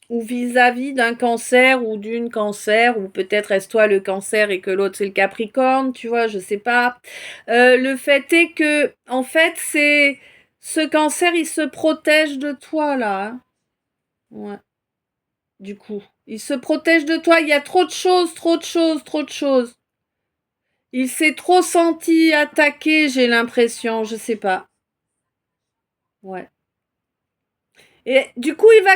S1: ou vis-à-vis d'un cancer ou d'une cancer, ou peut-être est-ce toi le cancer et que l'autre c'est le Capricorne, tu vois, je sais pas. Le fait est que, en fait, c'est ce cancer, il se protège de toi là, hein. Ouais, du coup, il se protège de toi. Il y a trop de choses, trop de choses, trop de choses. Il s'est trop senti attaqué, j'ai l'impression, je sais pas. Ouais. Et du coup, il va.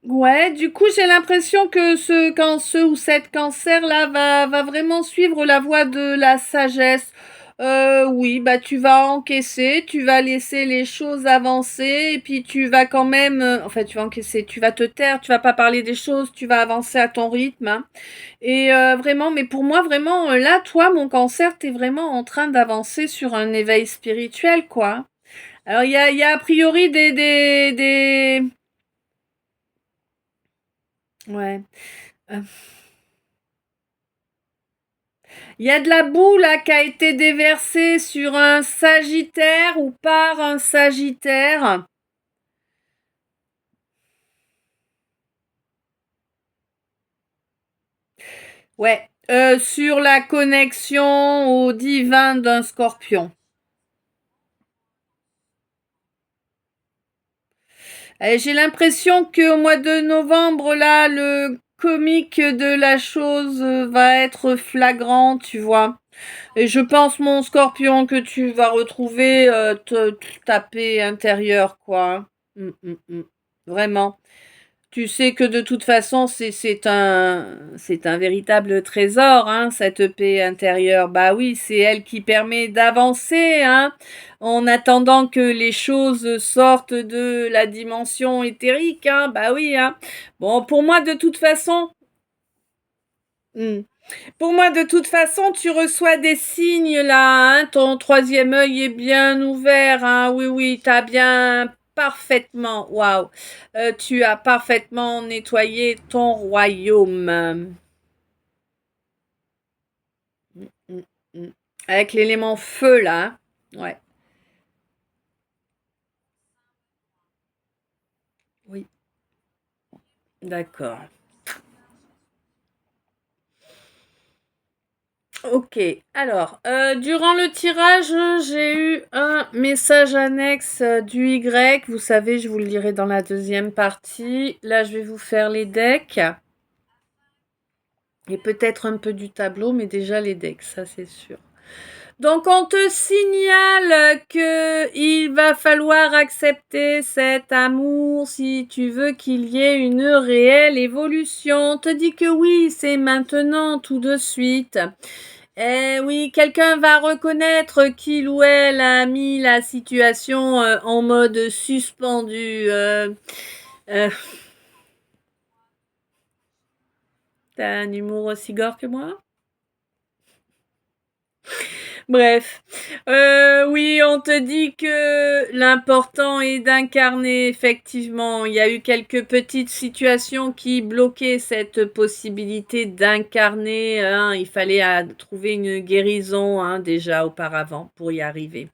S1: Ouais, du coup, j'ai l'impression que ce ou cette cancer-là va vraiment suivre la voie de la sagesse. Oui, bah tu vas encaisser, tu vas laisser les choses avancer, et puis tu vas quand même, enfin tu vas encaisser, tu vas te taire, tu vas pas parler des choses, tu vas avancer à ton rythme, hein. Et vraiment, mais pour moi, vraiment, là, toi, mon cancer, t'es vraiment en train d'avancer sur un éveil spirituel, quoi. Alors, il y a a priori ouais. Euh, Il y a de la boue là qui a été déversée sur un sagittaire ou par un sagittaire. Ouais. Sur la connexion au divin d'un scorpion. J'ai l'impression qu'au mois de novembre, là, le comique de la chose va être flagrant, tu vois. Et je pense, mon scorpion, que tu vas retrouver ta paix intérieure, quoi. Vraiment. Tu sais que de toute façon, c'est un véritable trésor, hein, cette paix intérieure. Bah oui, c'est elle qui permet d'avancer, hein, en attendant que les choses sortent de la dimension éthérique, hein. Bah oui, hein. Bon, pour moi, de toute façon, hmm, pour moi, de toute façon, tu reçois des signes là, hein. Ton troisième œil est bien ouvert, hein. Oui, oui, t'as bien parfaitement, waouh, tu as parfaitement nettoyé ton royaume. Mm, mm, mm. Avec l'élément feu là, hein. Ouais, oui, d'accord. Ok, alors, durant le tirage, j'ai eu un message annexe du Y. Vous savez, je vous le dirai dans la deuxième partie. Là, je vais vous faire les decks et peut-être un peu du tableau, mais déjà les decks, ça c'est sûr. Donc, on te signale que il va falloir accepter cet amour si tu veux qu'il y ait une réelle évolution. On te dit que oui, c'est maintenant, tout de suite. Eh oui, quelqu'un va reconnaître qu'il ou elle a mis la situation en mode suspendu. Euh, T'as un humour aussi gore que moi? Bref, oui, on te dit que l'important est d'incarner, effectivement. Il y a eu quelques petites situations qui bloquaient cette possibilité d'incarner, hein. Il fallait trouver une guérison, hein, déjà auparavant pour y arriver.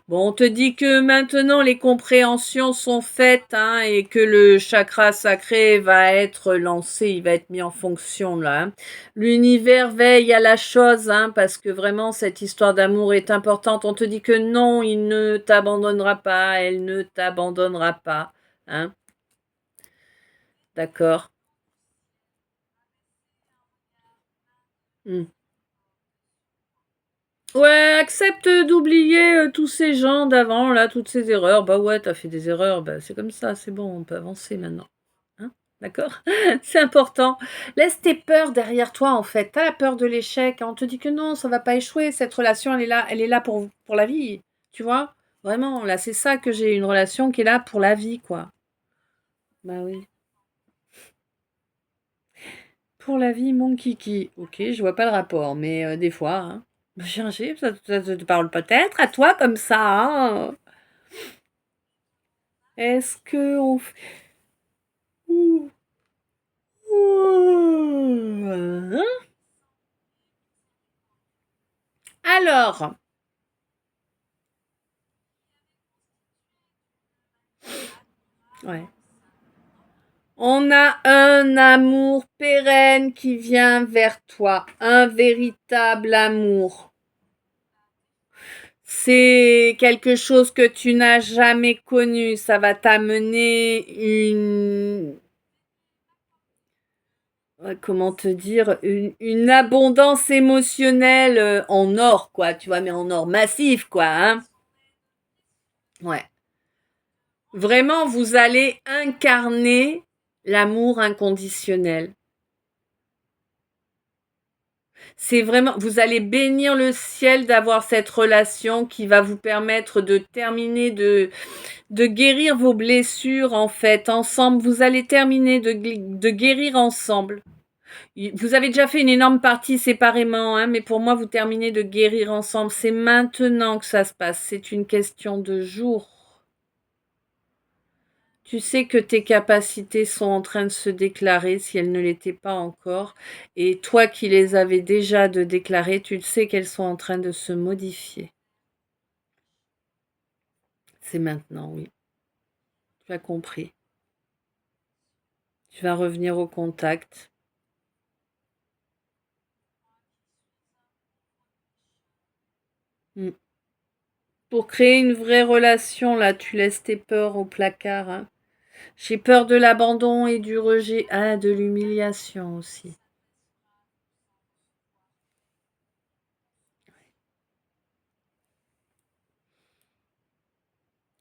S1: Bon, on te dit que maintenant les compréhensions sont faites, hein, et que le chakra sacré va être lancé, il va être mis en fonction là, hein. L'univers veille à la chose, hein, parce que vraiment cette histoire d'amour est importante. On te dit que non, il ne t'abandonnera pas, elle ne t'abandonnera pas, hein, d'accord? Mmh. Ouais, accepte d'oublier, tous ces gens d'avant là, toutes ces erreurs. Bah ouais, tu fait des erreurs, bah, c'est comme ça, c'est bon, on peut avancer maintenant. Hein? D'accord? C'est important. Laisse tes peurs derrière toi, en fait. Tu la peur de l'échec, hein. On te dit que non, ça va pas échouer, cette relation, elle est là pour la vie, tu vois? Vraiment, là, c'est ça que j'ai, une relation qui est là pour la vie, quoi. Bah oui. Pour la vie, mon kiki. OK, je vois pas le rapport, mais des fois, hein. Changer, ça te parle peut-être à toi comme ça, hein? Est-ce qu'on f ouh, ouh, hein? Alors, ouais. On a un amour pérenne qui vient vers toi, un véritable amour. C'est quelque chose que tu n'as jamais connu. Ça va t'amener comment te dire, une abondance émotionnelle en or, quoi, tu vois, mais en or massif, quoi, hein. Ouais. Vraiment, vous allez incarner l'amour inconditionnel. C'est vraiment, vous allez bénir le ciel d'avoir cette relation qui va vous permettre de terminer, de guérir vos blessures, en fait, ensemble. Vous allez terminer de guérir ensemble. Vous avez déjà fait une énorme partie séparément, hein, mais pour moi, vous terminez de guérir ensemble. C'est maintenant que ça se passe. C'est une question de jours. Tu sais que tes capacités sont en train de se déclarer si elles ne l'étaient pas encore. Et toi qui les avais déjà de déclarer, tu le sais qu'elles sont en train de se modifier. C'est maintenant, oui. Tu as compris. Tu vas revenir au contact. Mm. Pour créer une vraie relation, là, tu laisses tes peurs au placard, hein. J'ai peur de l'abandon et du rejet. Ah, de l'humiliation aussi.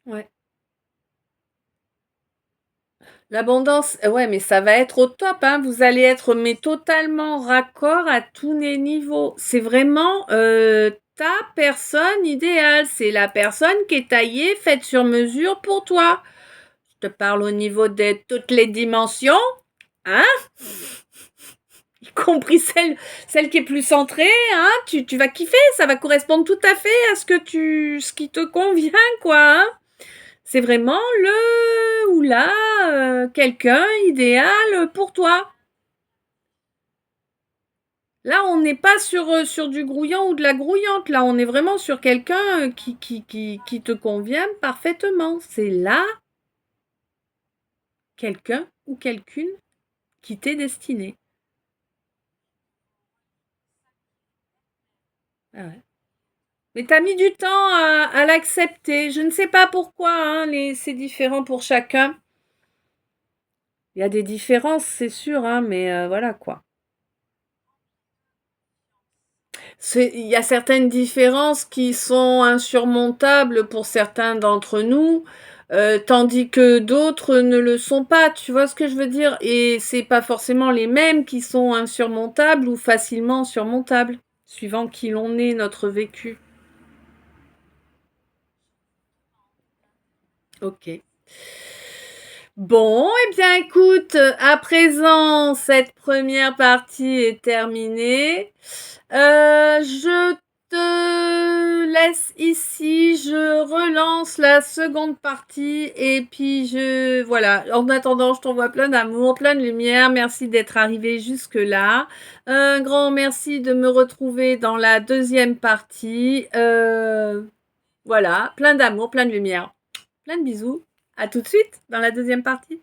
S1: Ouais. L'abondance, ouais, mais ça va être au top, hein. Vous allez être mais totalement raccord à tous les niveaux. C'est vraiment ta personne idéale. C'est la personne qui est taillée, faite sur mesure pour toi. Je te parle au niveau de toutes les dimensions, hein, y compris celle qui est plus centrée, hein. Tu vas kiffer, ça va correspondre tout à fait à ce qui te convient, quoi, hein. C'est vraiment le ou la quelqu'un idéal pour toi. Là, on n'est pas sur du grouillant ou de la grouillante. Là, on est vraiment sur quelqu'un qui te convient parfaitement. C'est là quelqu'un ou quelqu'une qui t'est destiné. Ah ouais. Mais t'as mis du temps à l'accepter. Je ne sais pas pourquoi, hein, c'est différent pour chacun. Il y a des différences, c'est sûr, hein, mais voilà quoi. Il y a certaines différences qui sont insurmontables pour certains d'entre nous, tandis que d'autres ne le sont pas. Tu vois ce que je veux dire? Et c'est pas forcément les mêmes qui sont insurmontables ou facilement surmontables, suivant qui l'on est, notre vécu. Ok. Bon, eh bien écoute, à présent, cette première partie est terminée. Je te laisse ici, je relance la seconde partie et puis voilà. En attendant, je t'envoie plein d'amour, plein de lumière. Merci d'être arrivé jusque-là. Un grand merci de me retrouver dans la deuxième partie. Voilà, plein d'amour, plein de lumière. Plein de bisous. À tout de suite dans la deuxième partie.